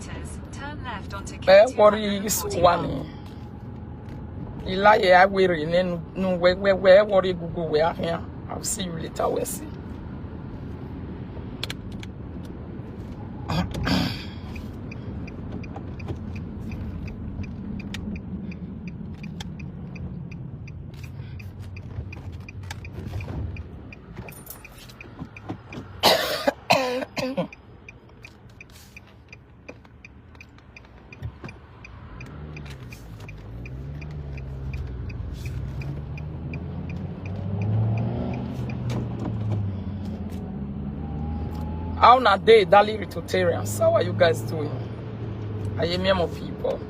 meters. Turn left onto County what is one? Iyore, I will in no where what you go where here. I'll see you later. We'll see. How na day, Dali Rituarians? How are you guys doing? I am more people.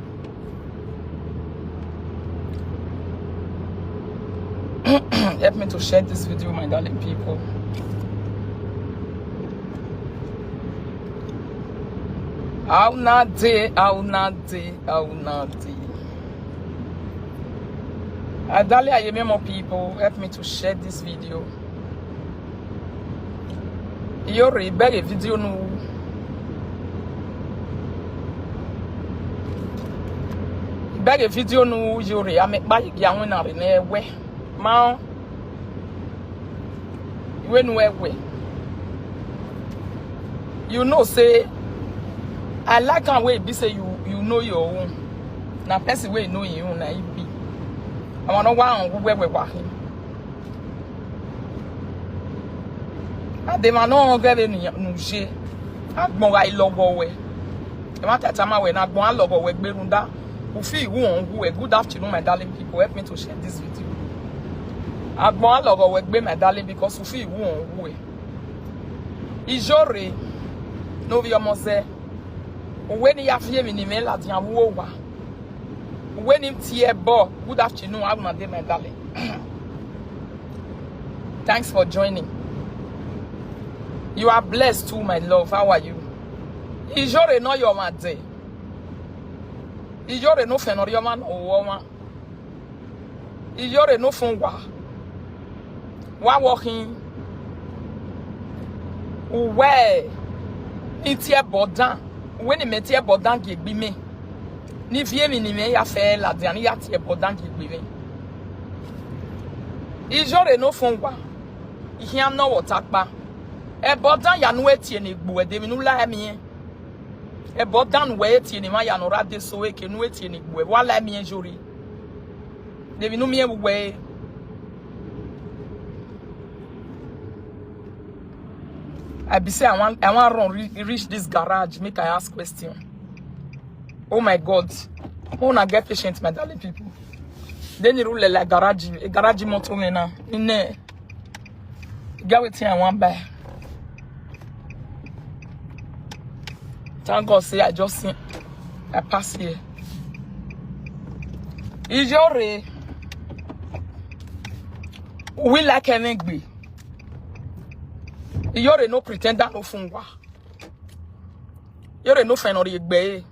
Help me to share this video, my darling people. How na day, how na day, how na day. Dali, I am more people. Help me to share this video. Iyore, beg a video no. Beg a video no, Iyore. I make buy young winner in a way. Ma, when we. You know, say, I like how way be say you know your own. Now, person way know you na you be. I wanna want where we him. They man no get any nuge. Agbon wa ilobo we. E ma tata ma we na agbon alobo we gberunda. Ufi who on who. Good afternoon, my darling people. Help me to share this video. Agbon alobo we gbe, my darling, because ufi who on who. Iyore no vi omoze. When you have here in email at Yamuwa. When him tie bo. Good afternoon, my darling. Thanks for joining. You are blessed too, my love. How are you? Iyore no your man day. Iyore no fenori man o woman. Iyore no fun wa. Wa walking. Uwe. Itie bodan. When ni metie bodan ki gbi me. Ni vie mi ni me ya fe la dia ni ya tie bodan ki gbi me. Iyore no fun wa. Ihiam no watakpa. E bodan ya no etie ne gbu ede mi nu la mi. E bodan we etie ne ma ya no rade so e ke nu etie ne gbu e wa la mi Iyore. De mi nu mi e we. I be say I want run reach this garage make I ask question. Oh my God. Wanna get patient, my darling people. Then you rule like garage motor me now. In get with I want buy. Thank God say I just see I pass here. Iyore. We like an egg. Iyore no pretender no fungwa. Iyore no fenori egbe.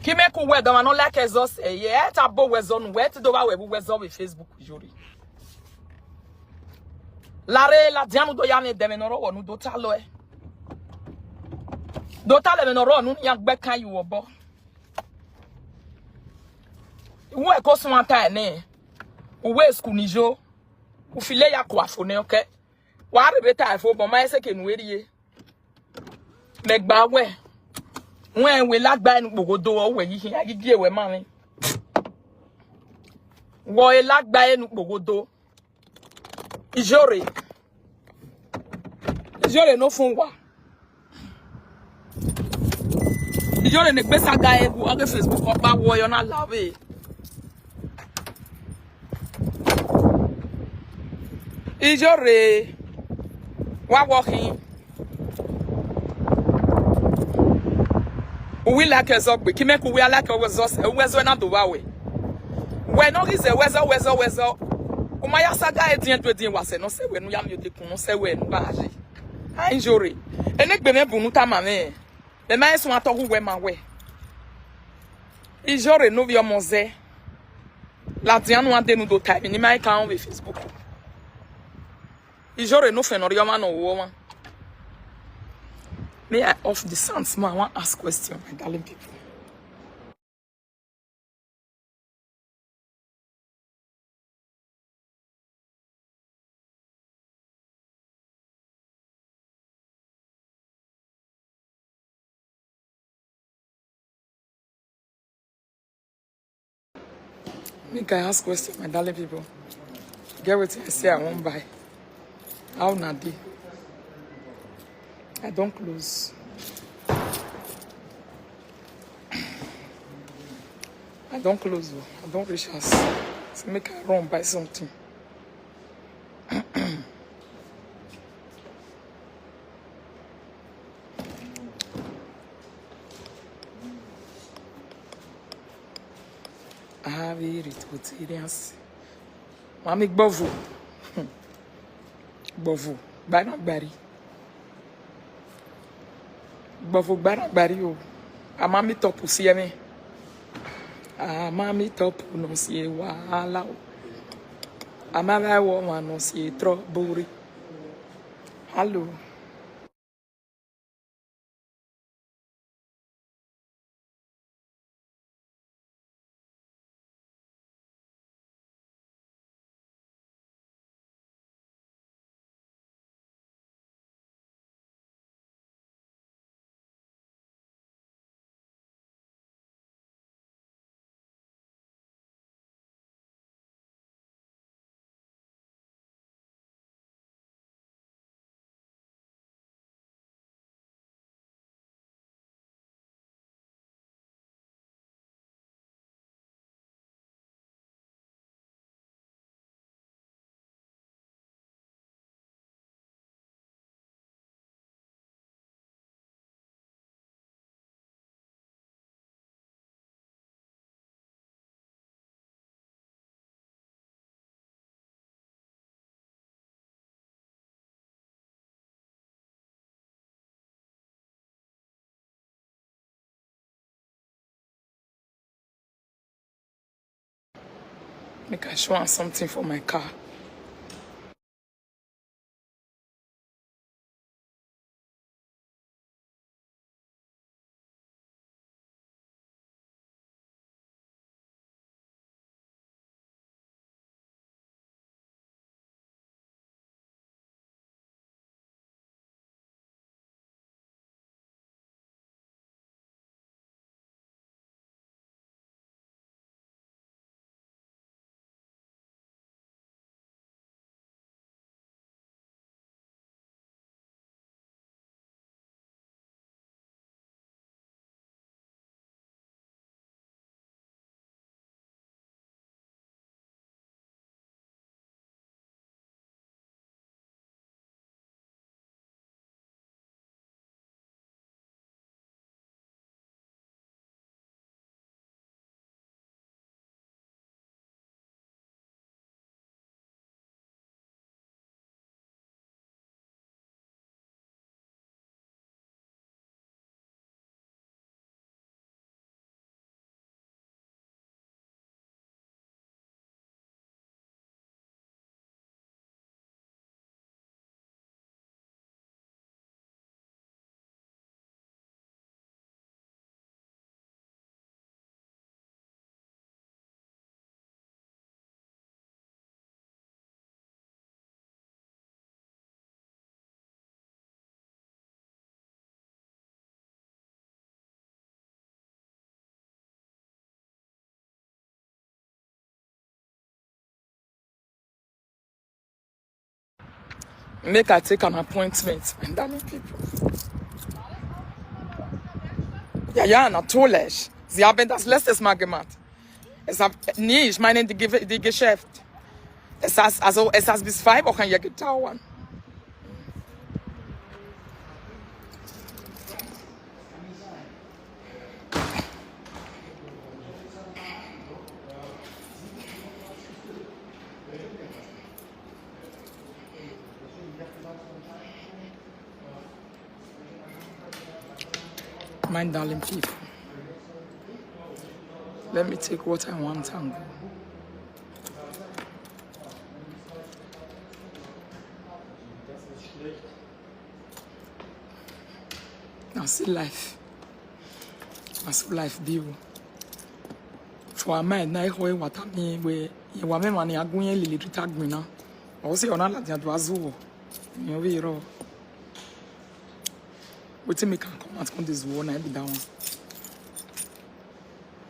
Kime ku we do no like exhaust ye ta bo we zone we ti do ba we bu we zone Facebook Iyore. Lare la dianu do ya ne dem no ro wonu do ta lo e. Do ta le me no ro nu ya gbe kan yi wo bo. Wo e ko sun ata ne. Uwe school nijo. Ufile ya kwa fone okay. Wa rebeta ifo bo ma ese kenu erie. Megba we. Wen we lagba enu gbogodo o we yi agigi ewe ma mi. Wo e lagba enu gbogodo. Iyore. Iyore no fun wa. Iyore ne gbe saga egu oge Facebook opa wo yo na love. Iyore wa walking. We like a zog, we make we like a wezo na do wa we. We no is a wezo. Umaya saga e dien to dien wase no se we no yam yo de kun no se we no ba age. Iyore. Ene gbe me bunu ta ma me. Le ma so atogu we ma we. Iyore no vi omoze. La dien no ande no do time ni mai kan we Facebook. Iyore no fenori ma no wo ma. May I off the sound small? I want to ask question, my darling people. Make I ask question, my darling people. Get what I say I won't buy. How na dey? I don't close. I don't close. I don't reach us. So make I run buy something. I have it experience. Mami gbovu. Gbovu. Gbanagbari. Gbovu gbanagbari o. Amami top si eme. Amami top no si wahala o. Amara wo no si trouble. Hello. Make I show am something for my car. Make I take an appointment. And darling people. Ja, natürlich. Sie haben das letztes Mal gemacht. Nee, ich meine die Geschäft. Es hat bis 5 Wochen hier gedauert. My darling people, let me take what I want and go. I see life. I see life be. For a man, na iho what I mean we wa me mani agunye lili Rita gbina. O se ona la dia do azu. You we ro. Wetin me can come out on this one na be that one.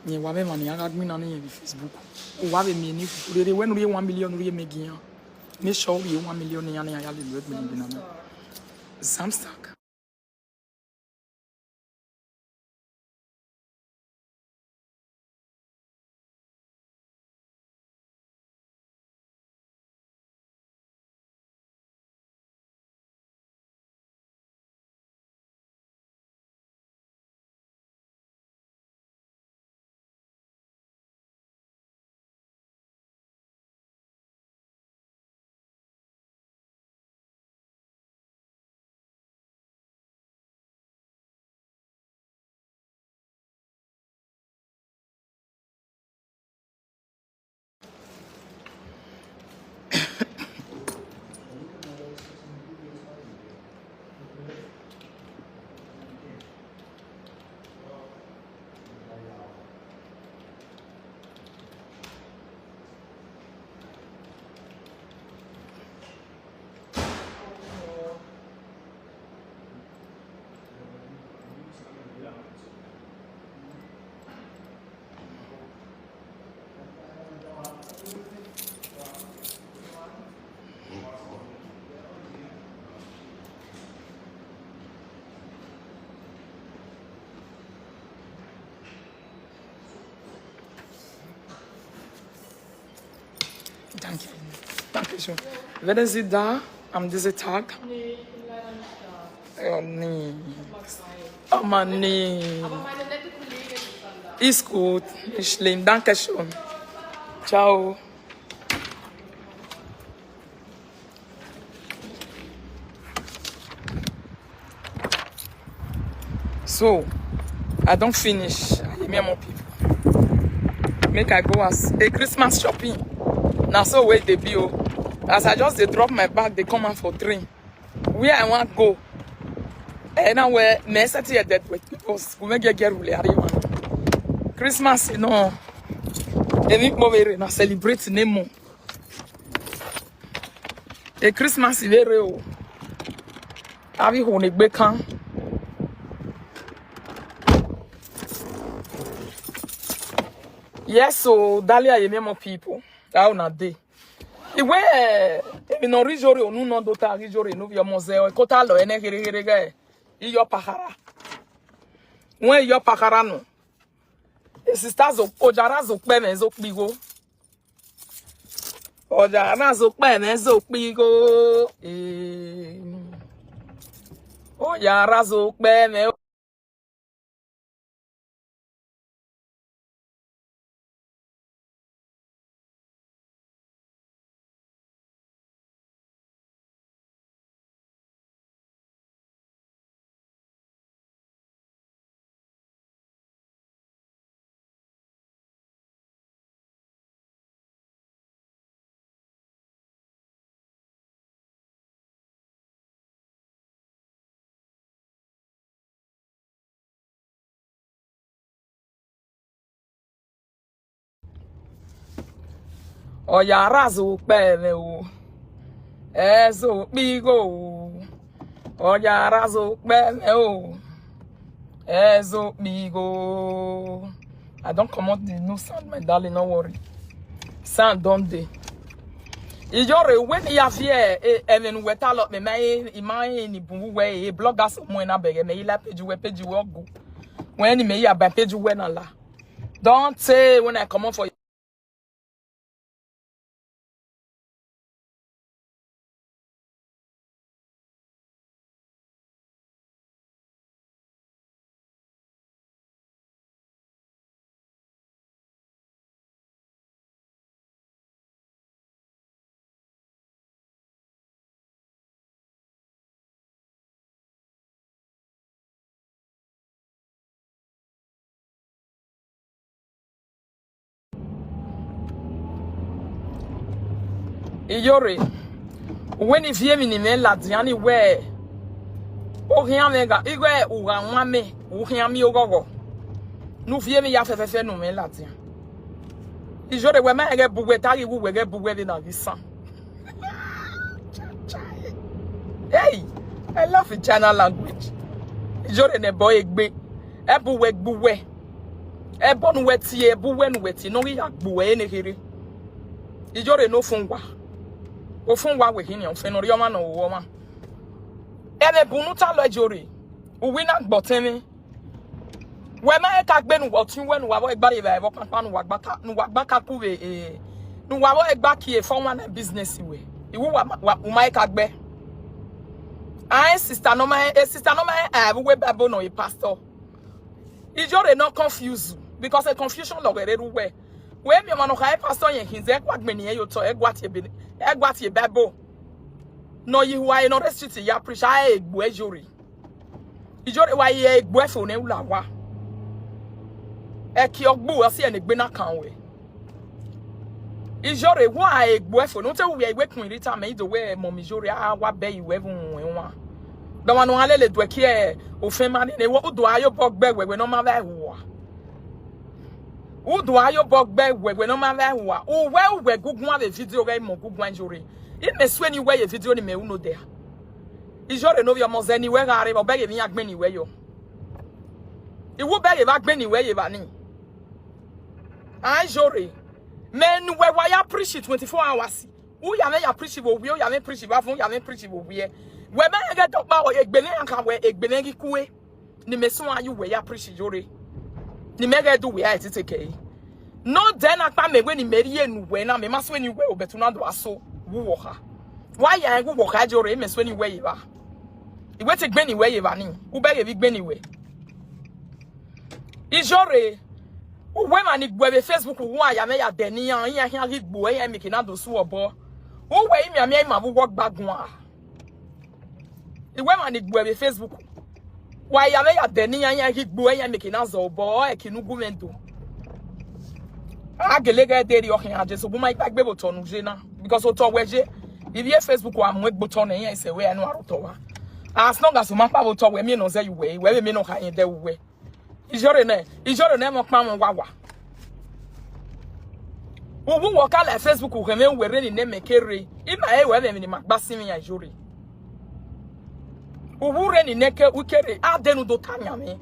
Ni wa me mani agbina na in Facebook. O wa be me ni furere when we 1 million we me gian. Me sure we 1 million ya na ya le me gbina na. Samstag. Danke. Dankeschön. Werden Sie da am diesem Tag? Nee, ich bin leider nicht da. Oh nee. Mal frei. Oh Mann, nee. Aber meine nette Kollegin ist dann da. Ist gut. Nicht schlimm. Dankeschön. Ciao. So, I don't finish. I hear more people. Make I go as a Christmas shopping. Now so wait they be. As I just they drop my bag, they come out for 3. Where I want to go. And now where me set here that way because we make get really one. Christmas, you know. Any more na celebrate nemo. A Christmas is very real. Have you honey bacon? Yes, so Dalia you more people. How na day. Iwe e no rijore onu no dota rijore no via museo e kota lo ene here ga iyo pakara. When iyo pakara no. E sisters ojara zo pe me zo pigo. Ojara zo pe me zo pigo. Ojara zo pe me Ojara zo pe me o. Ezo pigo. Ojara zo pe me o. Ezo pigo. I don't come out the new sound, my darling, no worry. Sound don't they? Iyore when you have here, even we tell up me my ni bungu we bloggers mo na bege me ila page we go. When you me ya by page we na la. Don't say when I come out for Iyore. When if you mean in Ladiani where O hia mega. Igwe uga mwame. U hia mi ogogo. Nou vie mi ya fefe nou men la tiyan. Iyore we men ege bugwe tagi wu wege bugwe de nan gisan. Hey, I love the China language. Iyore ne boy egbe. E buwe gbuwe. E bon weti e buwe nu weti. No ri yak buwe ene kiri. Iyore no fungwa. O fungwa we hini on fenori oma no woma. Ebe bunuta lo ijore. Uwi na gbotemi. We ma e ka gbe nu wotin we nu wa bo egba de ba e bo papa nu wa gba ka ku we nu wa bo egba ki e fon one business we. Iwu wa ma e ka gbe. I sister no ma we babo no e pastor. Ijore no confuse you because a confusion lo were we. We mi ma no ka e pastor yen hinze kwa gbe ni e yo to e gwa tie babo. No yi wa e no street ya preach ai egbu ejore. Ijore wa ye egbu efo ne ula wa. Eki ogbu asi enegbe na kan we. Ijore wa egbu efo no te we kun Rita me do we mom Ijore wa be iwe won. Da wan no ale le do ki e ofin ma ne wo do ayo bogbe we no ma ba huwa. Wo do ayo bogbe we no ma ba huwa. O we gugun ave video we mo gugun Ijore. I me swe ni we ye video ni me uno there. Ijore no vi mo zeni we ga re bo be ye mi agbe ni we yo. Iwo be ye ba gbe ni we ye ba ni. Ijore men we wa ya preach 24 hours. Who ya me ya preach wo wi o ya me preach ba fun ya me preach wo wi e. We me get up ba o egbele anka we egbele gi kuwe. Ni me so ayu we ya preach Ijore. Ni me get do we a titeke. No den akpa me we ni meri enu we na me ma so ni we obetu na do aso wo ha. Why ya wo ha Ijore me so ni we ba. Iwe ti gbe ni we ba ni. Wo be ye bi gbe ni we. Ijore we man igbo be Facebook wo aya me ya deni yan yan yan igbo e mi kina do su obo wo we mi ami ma wo gbagun a iwe man igbo be Facebook wo aya me ya deni yan yan igbo e mi kina zo obo e kinu gumento agelege deri o kan aje so bu ma gbagbe boto nu je na because o to weje if ye Facebook wa mo gboto na yan se we anu aroto wa as long as o ma pa boto we mi no say you we me no kan yin de we Ijore ne mo pa mo wawa. Wo wo ka la Facebook ko me were ni ne mekere. Ima e we me ni magbasi mi ya Ijore. Wo wure ni ne ke ukere adenu do tanya me.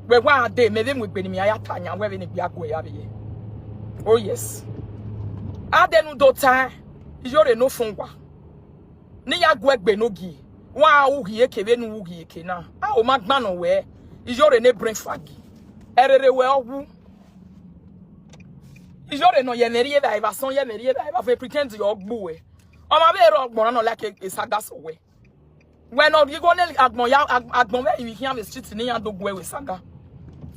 We wa ade me be mu gbe ni mi aya tanya we ni bia go ya be. Oh yes. Adenu do tan Ijore no fungwa. Ni ya go egbe no gi. Wa wo gi ekebe nu wo gi eke na. A o magba no we. Ijore ne bring fagi. Erere we owu. Ijore no ye merie ba iba son ye merie ba iba fe pretend you ogbu we. O ma be ro ogbon no like e saga so we. We no you go ne agbon we you hear me street ni yan dogwe we saga.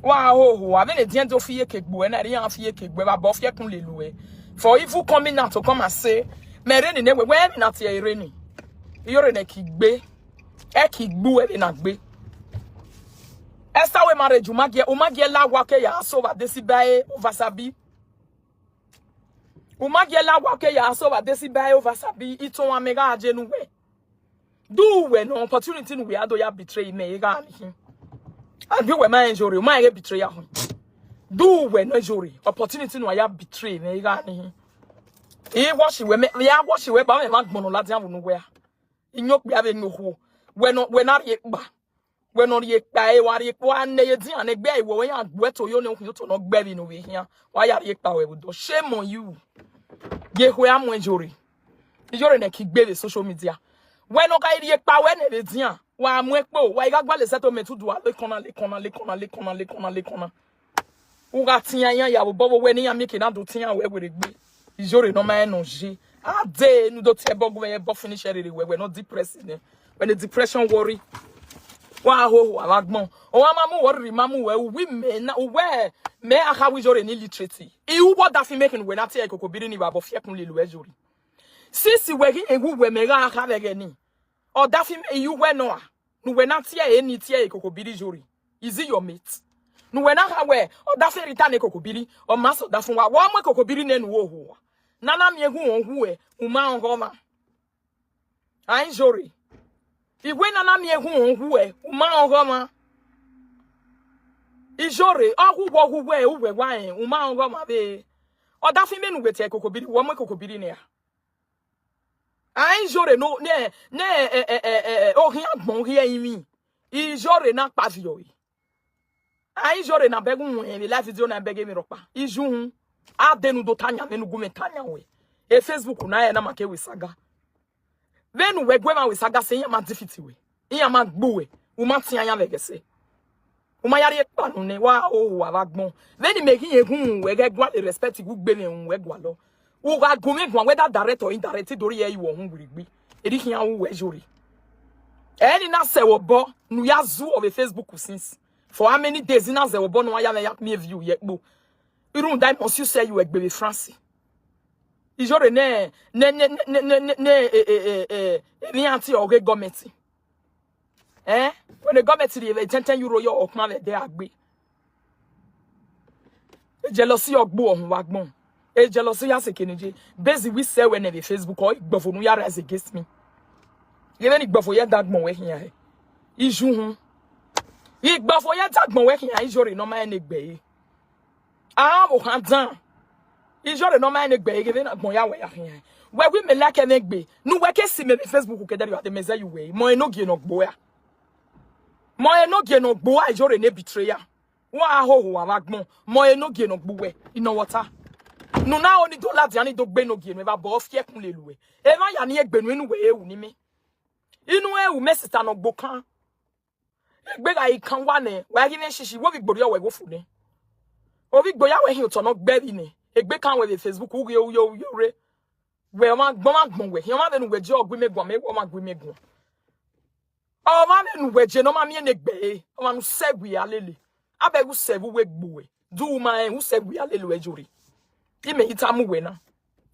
Wa ho abi ne dien to fie kegbu e na ri yan fie kegbu ba bo fie kun lelu we. For if you come out to come and say mere ni ne we mi na tie ere ni. Iyore ne kigbe. E kigbu e na gbe. Esta we marriage umagie la wake ya so ba desibae oversabi. Umagie la wake ya so ba desibae oversabi ito wa mega aje nu we. Do we no opportunity nu we ado ya betray me ga ni. And we ma Ijore ma ye betray ya ho. Do we no Ijore opportunity nu ya betray me ga ni. E wash we me ya wash we ba me magbon no ladian wo nu we a. Inyok bia be nu ho. We na ye ba. When on ye pay, what ye one day, and a bay, when you wet to your no to no baby no way here. Why are ye power with shame on you? Ye who am Ijore. Ijore ne kick baby social media. When no guy ye power and it's here. Why am wekbo? Why got well settlement to do a lecona. Who got tia ya bubble when you are making out to tia where would it be? Ijore no man no she. Ah, day no do table where you finish everywhere. We're not depressing. When the depression worry. Wa ho alagbon o wa mamu worry mamu we me na we me aka we Ijore ni literacy e wo boda fi making we na tie kokobiri ni babo fie kun lelu Ijore sisi we gi ewu we me ga aka be ni o da fi you we no a no we na tie eni tie kokobiri Ijore is it your mate no we na ha we o da fi Rita ne kokobiri o ma so da fun wa mo kokobiri ne nu wo ho na na me hu won hu e uma on go ma Ijore Igwe na mi ehu e uma ngoma. Iyore ogugwe uwe wan uma ngoma be. Oda fi menu wete kokobiri wo mo kokobiri ne ya. Iyore no ne ohin agbon ri yin. Iyore na pavio yi. Iyore na begun we live video na bege mi ropa. Ijun adenu do tanya menu gume tanya we. E Facebook na na make we saga. Venu we gwema we saga se nya ma difficulty we. Iya ma gbo we. Uma tia nya vegese. Uma yare pa no ne wa o wa bagbon. Veni meki ehun we ge gwa respect gu gbe me we gwa lo. Wo ga go me gwa whether direct or indirect dori ye wo hun gbirigbi. Edi hia wo we jori. Eni na se wo bo nu ya zu of a Facebook since. For how many days na se wo bo no ya me view ye gbo. Irun dai must you say you egbe France. Iyore ne anti oge government. When the government dey 10 euro your okma be there agbe. Jealousy ogbo ohun wagbon. Jealousy ya sekeneje. Bezi we say when the Facebook or igbofo no ya rise against me. Even igbofo ye dagbon we hian he. Iju hun. Igbofo ye dagbon we hian ijore no ma enegbe. Ah wo kan dan. Ijore no ma enegbe give na gbon ya we ya hian. We me like enegbe. Nu we ke si me Facebook ke there you the meza you we. Mo enogie no gbo ya. Mo enogie no gbo a ijore ne betrayer. Wa ahoho wa magbon. Mo enogie no gbo we. Ino water. Nu na oni do ladi ani do gbe no gie no ba bo fie kun le luwe. E ma ya ni egbenu enu we ewu ni mi. Inu ewu mesita no gbo kan. Egbe ga ikan wa ne. Wa gi ne shishi wo bi gbori o we go fu ne. O bi gboya we hin o to no gbe bi ne. Egbe kan we Facebook wo yo re. We ma gbon we. Yan ma be nu we je ogbe megun me wo ma gbe megun. O ma be nu we je no ma mi enegbe. O ma nu segwi alele. Abegu sevu we gbo we. Du ma en u segwi alele we jori. Ime itamu we na.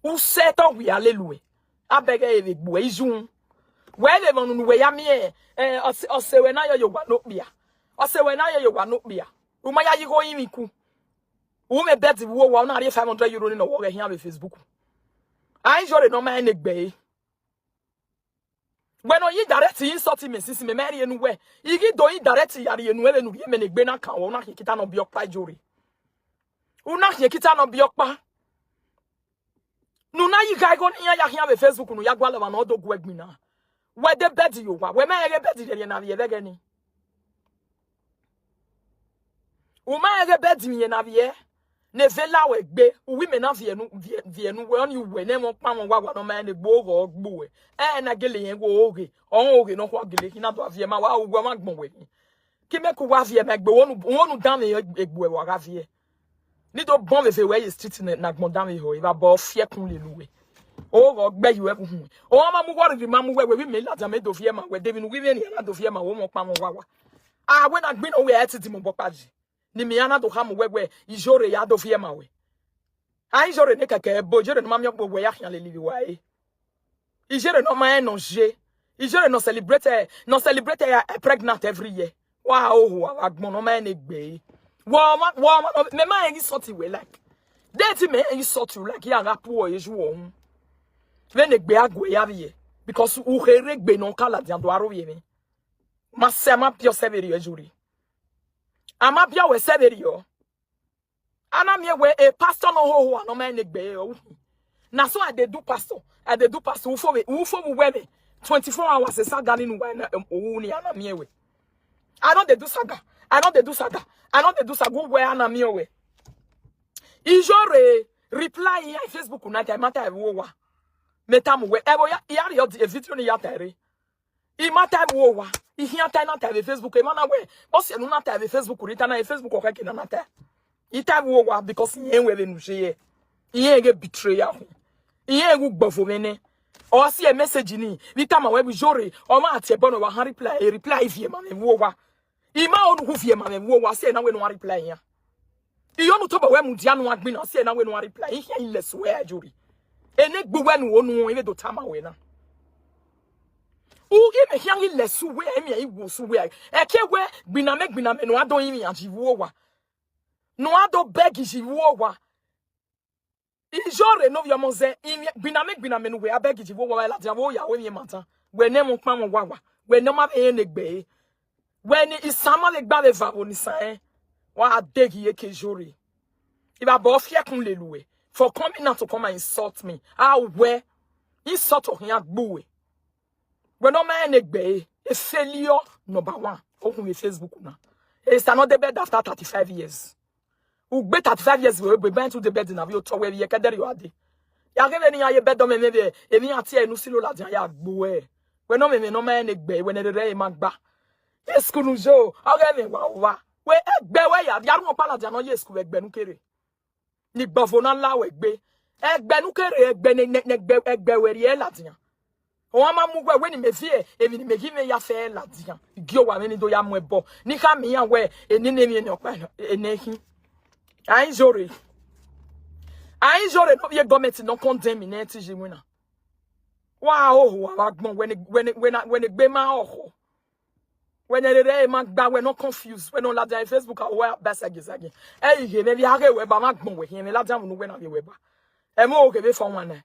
U seto we alele. Abege e gbo e jun. We le monu we ya mi ose we na yo gwa no bia. Ose we na yo gwa no bia. U ma ya yi go yin ku. U me bet wo wa na 500 euro ni no wo here on Facebook. I jore no ma enegbe. When you direct insult me sisi me meri enu we. Igi do yi direct yari enu ele nu ye menegbe na kan wo na kita no biokpa jori. Una ye kita no biokpa. Nu na yi ga go ni ya hia be Facebook nu ya gwala na odo gwa gbina. We de bed you wa. We ma ye bed de na ye bege ni. U ma ye bed mi ye na ye. Ne vela we gbe. Wi me na vie nu we on you we ne mo pa mo wa no ma ne gbo go gbo we. Na gele yen go oge. On oge no kwa gele kina do vie ma wa ugwa ma gbon we. Ki me ko wa vie me gbe wonu dan me egbo e wa ga vie. Ni do bon me fe we street na gbon dan me ho. E ba bo fie kun le luwe. O go gbe you e ku hu. O ma mu wori ma mu we me la me do vie ma we de bi nu wi me ni na do vie ma wo mo pa mo wa wa. Ah we na gbin o we etiti mo bo paji. Ni mi ana do ha mo we ijore ya do vie ma we. Ah ijore ne keke bo jore no ma mi okpo we ya hia le livi wa e. Ijore no ma enonje. Ijore no celebrate pregnant every year. Wow, agbon no ma enegbe. Wo me ma en sort we like. Date me en sort you like ya rap wo eju ohun. Le negbe agwe ya vie because u heregbe no kala dia do aro ye me. Ma se ma pio severi ejuri. Ama bia we severi yo. Ana me we a pastor no ho no ma enegbe o. Na so I dey do pastor. Who for me 24 hours is saga ni na ni ana me we. I don't dey do saga. I don't dey do saga where ana me we. Iyore reply in Facebook na time matter wo wa. Metamu we ebo ya yo the video ni ya tare. I matter wo wa. I hia time na time Facebook e mana we. Boss e no na time Facebook Rita na Facebook o ka ki na time. I time wo wa because yen we be nu hye. Yen ge betray ya ho. Iye gu gbofo mene o see a message ni Rita ma we bi jore o ma ate bono wa reply fie ma me wo wa ima onu hu fie ma me wo wa see na we no reply ya iyo nu to ba we mu dia no agbi na see na we no reply ihe illes we ajuri ene gbu we nu onu e do tama we na u ge me hian illes we e me iwu su we e ke we gbina me no adon yin aji wo wa no ado beg ji wo wa Ijore no via monze biname no we abeg ji wo wa la dia wo ya we mi matan we ne mo pa mo wa when no ma be negbe when isama le gba le vavo ni san wa adegi ye kejori iba bo fie kun le luwe for coming out to come and insult me where insult of here gbuwe when no ma negbe a failure number 1 open your Facebook na it's another bed after 35 years u gbe 35 years we be to the bed na we to we ye kedere yo ade ya ke ni aye bed do me be emi ati enu silo la dia ya gbuwe when no me no ma negbe when the re ma gba Esku jo, okay me wa. We egbe we ya ru pa la dia no ye esku egbe nu kere. Ni gbofo na la we egbe. Egbe nu kere egbe ne egbe we ri e la dia. O ma mu gwe we ni me fie, emi ni me gi me ya fe la dia. Igi o wa me ni do ya mu ebo. Ni ka mi ya we eni ne mi ni opa enehi. Ai jore no ye government no condemn na ti jimu na. Wa wa gbon when egbe ma oho. When they man we not confused when on la Facebook or best again. Eh he maybe ha we ba magbon we he la jam no we na we ba. E mo ke be for one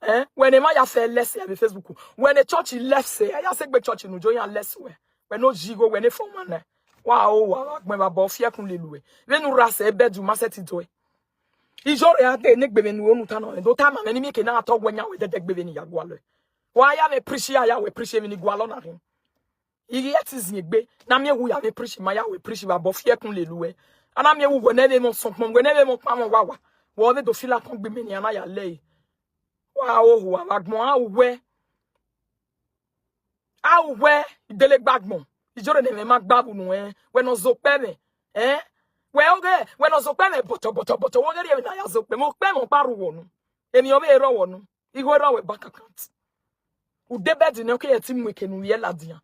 eh when the man ya fe less be Facebook when the church left say I say be church no join less we when no jigo when for one wa me ba bo fie kun lelue we no rasa e bedu ma set to e Iyore ate ne gbe nu onu ta no do ta ma me mi ke na atọ gwanya we de gbe ni yagwalo wa ya me preach ya we preach me ni gwalo na him Iyete zingbe na me wu ya me preach ma ya we preach ba bo fie kun lelue ana me wu na be mo sonpon we na be mo pa mo wawa wo be do fila kon gbe me ni ana ya le wa wa agbon awe dele gbagbon Iyore ne me ma gbabu nu we no zo pe me we oge we no zo pe me boto wo gere na ya zo pe mo pe mo paru wo nu eni o be ero wo nu igwe ro we bank account u debed ne ko yeti mu ke nu ye ladia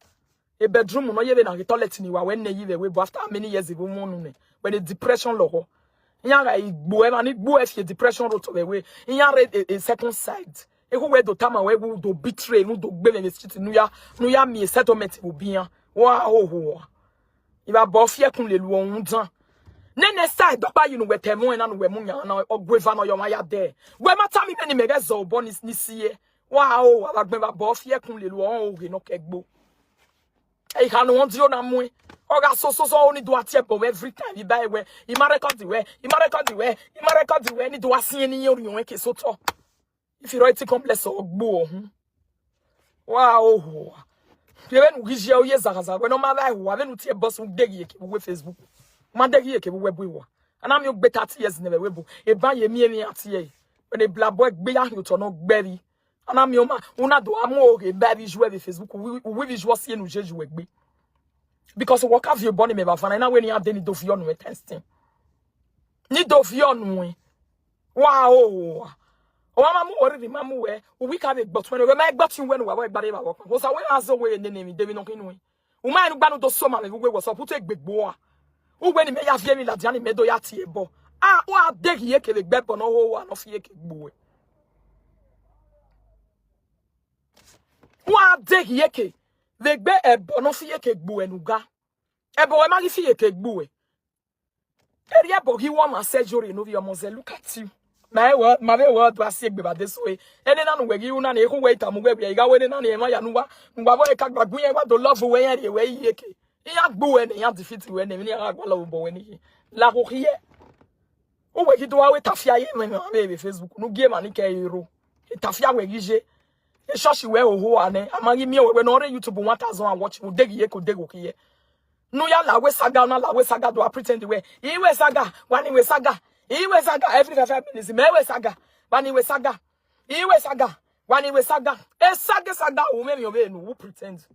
a bedroom no ye be na toilet ni wa when na yi we after many years ago mo nu ne when the depression lo nya ga igbo e ma ni gbo e depression road to we nya a second side e go we do tama we do betray no do gbe me street nu ya mi settlement obi an wa ho iba bo fie kun le lu ohun dan nene side do pa you no we temo na no we mu nya na ogweva no yo ma ya there we mata mi be ni me rezo obo ni sie wa agbe ba bo fie kun le lu ohun o no kegbo I can't want you na mu. Oga so only do a tip every time you buy where you ma record the way ni do asin ni yen yon ke so to. If you write complex or gbo wow. You wen wi je o ye zagaza we no ma ba ho ave no tie boss wo degi ke wo Facebook. Ma degi ke wo webu wo. Ana me ogbe 30 years ne webu. E ba ye mi atie. When e blabo gbe ya hin to no gberi. Ana mi oma una do amu ke baby jouer be Facebook we vi jouer si no jeju egbe because work have your body me ba fana na we ni ade ni do fi onu testing ni do fi onu wow o ma mu ori ma mu we ka be gbot when we ma gbot you when we gbare ba work because we aso we ni mi de mi no kinu we ma nu gba no do so ma me we was up to egbegbo a we ni me ya fi mi la dia ni me do ya tie bo o ade ye ke be gbe no ho no fi ye ke gbo wa degi yeke they be ebo no fi yeke gbu enuga ebo we magi fi yeke gbu eri ebo gi wo ma surgery no vi omo ze look at you ma be wo do ase gbe ba this way eni na no we gi una na e ko wait am we bi ga we na na e ma ya nuwa ngba bo e ka gbagbu yen wa do love we yen we yeke iya gbu we ni ya defeat we ni ya gba lo bo we ni la ko hiye o we gi do wa we tafia ye me be Facebook no game ani ke hero tafia we gi je e shoshi we oho ane amagi mi we no re YouTube 1000 watch wo degi ye ko dego kiye no ya la we saga do pretend we iwe saga wani we saga iwe saga every 5 minutes me we saga wani we saga iwe saga wani we saga e saga o me obe no wo pretend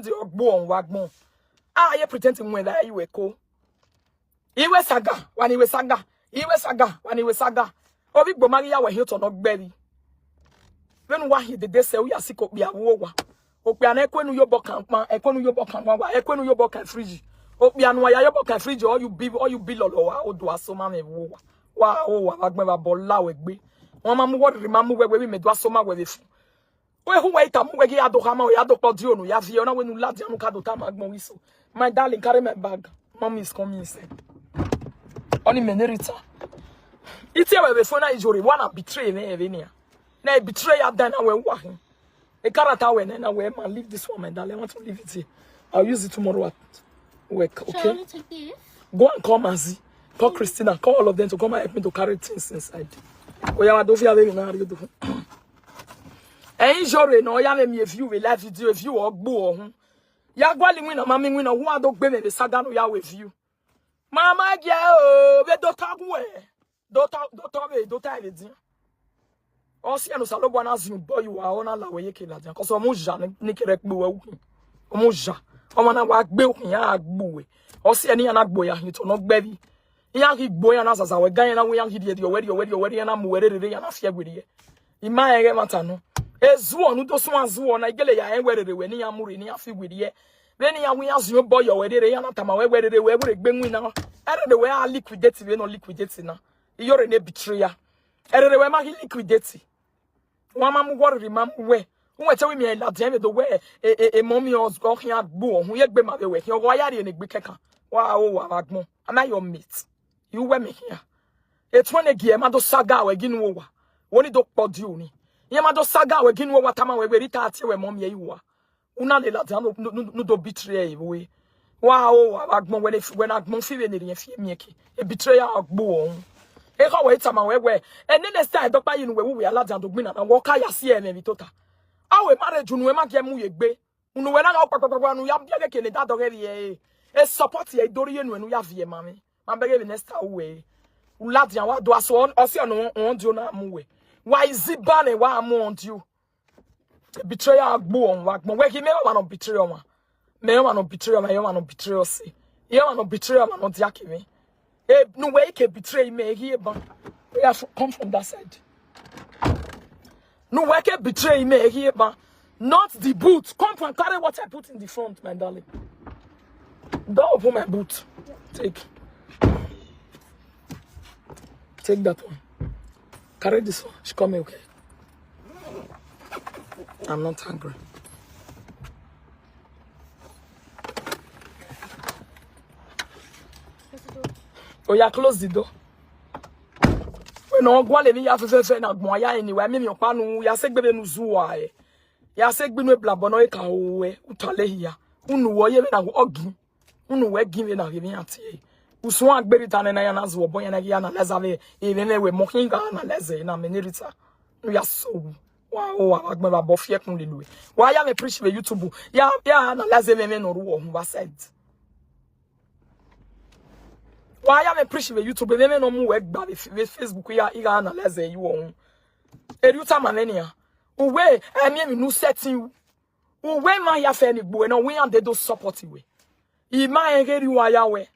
you gbo on wagbon ye pretend we that iwe ko iwe saga wani we saga iwe saga wani we saga obi gbo mari ya we hit on ogberi when wa he de say we asiko bia wo wa opia na ekwenu yo bokan pan ekwenu yo bokan wa ekwenu yo bokan fridge opia no ya yo bokan fridge or you be lolo wa odo asoma me wo wa wa agbe ba bola we gbe won ma mu wo re ma mu we me do asoma we fu we hu we ta mu we ya do hama ya do podi onu ya vie na we nu ladi anu ka do ta magbon wi so my darling carry my bag mommy is coming say oni menerita iti we be fu na Iyore wanna betray me evenia na betray ya dan na we wa hin A character when and I wear man, leave this one, my darling. I want to leave it here. I'll use it tomorrow at work. Okay. Shall I take this? Go and call Mazi, call Christina, call all of them to come and help me to carry things inside. Oh yeah, I don't feel very now. Iyore no ya me if you will live video if you ogbo ya gwali win mama win who adok be me be saga no ya with you mama gya o be do talk we do talk be din o si eno salo bwana zin boy wa ona la we yeke la din cause o mo ja ni kere gbo wa wu o mo ja o ma na wa gbe okun ya agbo we o si eni ya na gbo ya hin to no gbe bi ya ki gbo ya na sasa we gan ya na we ya ki die we ya na mu were ya na fia gwede ima ege mata no ezuo nu to so azuo na igele ya enwerere we ni ya muri ni afi gwede we ni ya we azuo boy yo were ya na tama we werere we bure gbenwi na erede we a liquidate we no liquidate na Iyore ne betrayal erede we ma liquidate wa ma mu worry ma mu we won te we mi la den do we mommy os go hin agbo ohun ye gbe ma be we hin o ya re ne gbe keka wa o wa agbon am I your mate you we me here it's when e ma do saga we ginu wa woni do podi oni ye ma do saga we ginu wa tama we Rita ati we mommy yi wa una le la dan no do betray we wa o wa agbon when agbon fi we ne re fi mi eke e betrayal agbo ohun e ka we tama we and then next time doctor you know we ala dan do gbina na wo ka ya se e me tota awe marriage unu e ma ge mu ye gbe unu we na ga papapapa nu ya bia ke ne da do ge ye e support ye dori ye nu ya vie mami ma bege be next time we ula dan wa do aso o se no on dio na mu we why is it ban wa am on you betrayal agbo on wa gbon we ki me wa no betrayal ma me wa no betrayal ma ye wa no betrayal se ye wa no betrayal ma no dia ke me e no way ke betray me here ban we have come from that side. No way ke betray me here ban not the boot. Come and carry what I put in the front, my darling. Don't open my boot. Take that one. Carry this one. She call me okay. I'm not hungry. Oh, yeah, close the door. When no go le mi ya fefe na gbon ya anyway me opa nu ya segbebe nu zuwa e. Ya segbe nu blabo no e ka owe utale hia. Unu wo ye na ogi. Unu we gi me na ge mi ati. Usu agberi tane na ya na zo bon ya na ya na lezave e me we mo kinga na leze na me ni Rita. Nu ya so. Wow, agbe ba bo fie kun le luwe. Wa ya me preach be YouTube. Ya na leze me no ru wo hu ba said. Why am I preaching with YouTube? Me no mu work ba with Facebook ya iga analyze you on. Eruta manenia. Uwe emi nu setting. Uwe ma ya fe ni gbo na we am dey do support we. I ma engeri wa ya we.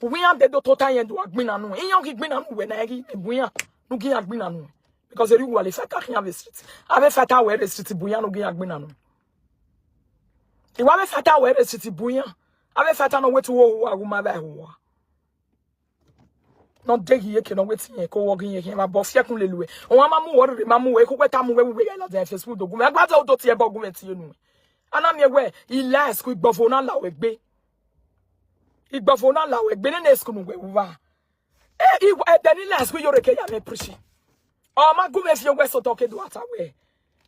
We am dey do total yen do agbina nu. Iyan ki gbina nu we na eri ebuya nu ki agbina nu. Because eri wa le fa ka kian street. Ave fata we street buya nu ki agbina nu. Iwa ave fata we street buya. Ave fata no wetu wo aguma ba ho. Not dey here can wait here ko working here ma boss ya kun lelue o ma mu worry ma mu we ko kweta mu we ya la den Facebook do gun me agba ta o to tie ba gun me tie nu ana me we ilas ko igbofo na la we gbe ne na esku nu we wa e dani las ko Iyore ke ya me preach o ma gun me fie we so talk do ata we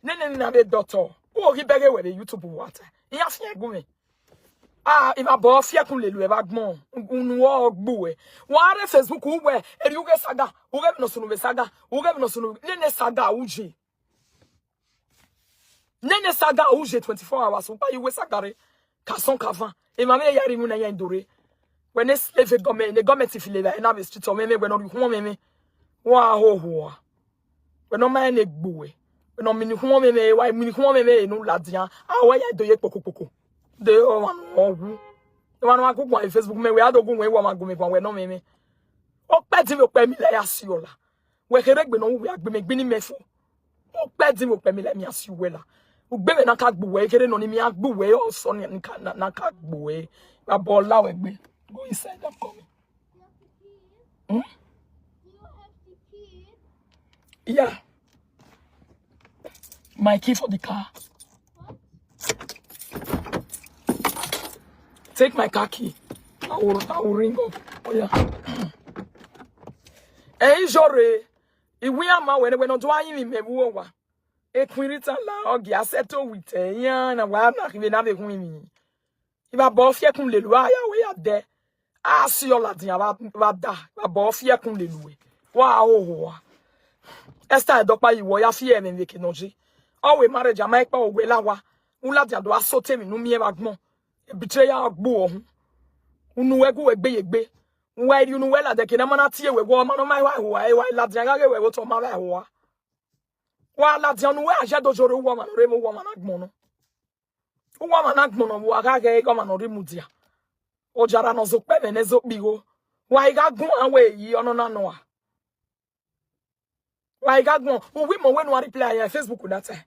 ne na be doctor o ri bege we YouTube water ya fie gun me ima bo fie kun lelu e ba gbon unu wo gbo e wa re Facebook we eri uge saga uge no sunu be saga uge no sunu nene saga uje 24 hours so pa you we sagare ka son ka van e ma me yari mu na yan dore when e slave government file ba na be street o me we no hu me wa ho we no ma na gbo e we no mini hu me wa mini hu me no ladian awa ya doye kokokoko de o wan wa ko gbo Facebook me we adogun we wa ma go me gbo we no me o pe ti me pe mi le ya si ola we kere gbe no we agbe me gbe ni mefo o pe ti me pe mi le mi asi we la o gbe me na ka gbo we kere no ni mi agbo we o so ni na ka gbo we ba bo la we gbe go inside and come. Do you have the key? Yeah. My key for the car. Take my car key. I will ring up. Oh yeah. Iyore, if we are man when not doing me wa. E Queen Rita la ogi aseto with yan na wa na rive na be kun mi. Iba bo fie kun lelu aya we ya de. A si yo la din va da. Iba bo fie kun lelu. Wa o. Esta dokpa iwo ya fie me veke noji. O we marriage ama ekpa o we la wa. Un la dia do asote mi nu mi e magbon. E betray ya agbo ohun. Unu egu we gbe yegbe. Why you know well at the kinamana tea we go man on my way, why la dianga we go to my way. Why la dianu we aja dojoro woman remo woman agmono. Woman agmono wagage go man orimudia. O jara no zokpe me ne zokbigo. Why ga gun away yi ono na noa. Why ga gun o we mo we no reply ya Facebook that time.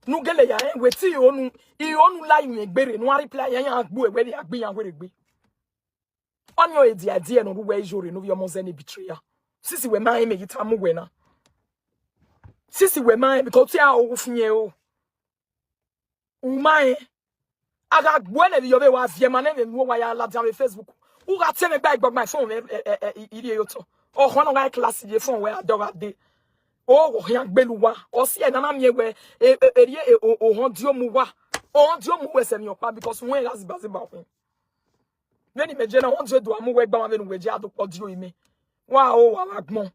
Nu gele ya en we ti onu la yin egbere no reply ya agbo e we dey agbe yan we regbe. On your idea no we Iyore no your mozeni betrayer. Sisi we man me yitamu we na. Sisi we man because tia o finye o. Uman aga gwele bi yobe wa vie man na nu wa ya la dia me Facebook. U ga tell me back my phone iri yoto. O hono ga class die phone we adora de. O yan gbeluwa. O si e na na me we eri o hon dio mu wa. O hon dio mu we se mi opa because when has bazi ba hon. Veni me jena on do amu we gba ma venu we je adopọ dio ime wa o wa agbon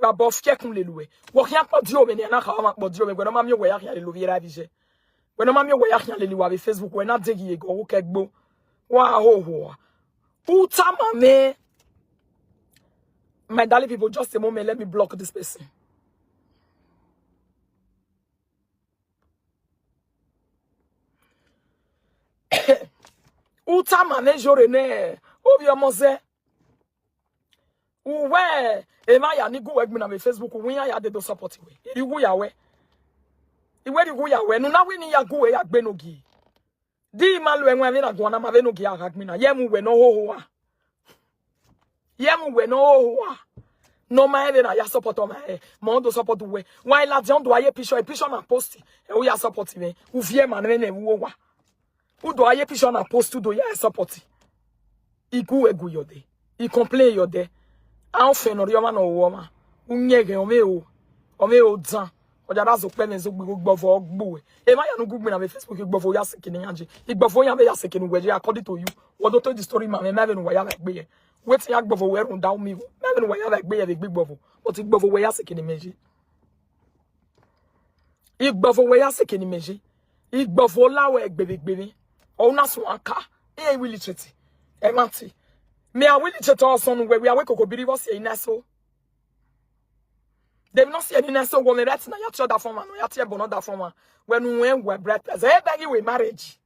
ba bo fie kun leluwe wo kian po dio me na ka ma po dio me gbe no ma mi we ya kian le lovi ra bije we no ma mi we ya kian le liwa be Facebook we na degi ego wo kegbo wa ho uta ma me my darling people just a moment let me block this person. Uta manejore ne obi omoze uwe ema ya ni go egmi na me Facebook wi ya de do support we irigu ya we iwe rigu ya we no na we ni ya go ya gbe nogi di malu enwa me na go na ma ve nogi ya agmi na yemu we no ho yemu we no ho no ma eve na ya support o ma mo do support we why la dion do aye picture na post e o ya support me u vie ma na wo wa Udo aye picture na post do ya support. Igu egu yode. I complain yode. An fe no rioma no woma. Unyege ome o dan. Ojara zo pe me zo gbofo ogbo. E ma ya no gugbe na me Facebook gbofo ya sekini yanje. Igbofo ya be ya sekini weje according to you. Wodo to the story ma me be no ya like be. Wetin ya gbofo we run down me. Me be no ya like be ye big gbofo. But igbofo we ya sekini meji. Igbofo we ya sekini meji. Igbofo lawe egbebe. O na so aka e willy chete e manti me a willy chete oson we are we kokobiri was e naso dem no see any naso wo me ret na ya tro da form no ya tie bono da form when we bread e bagi we marriage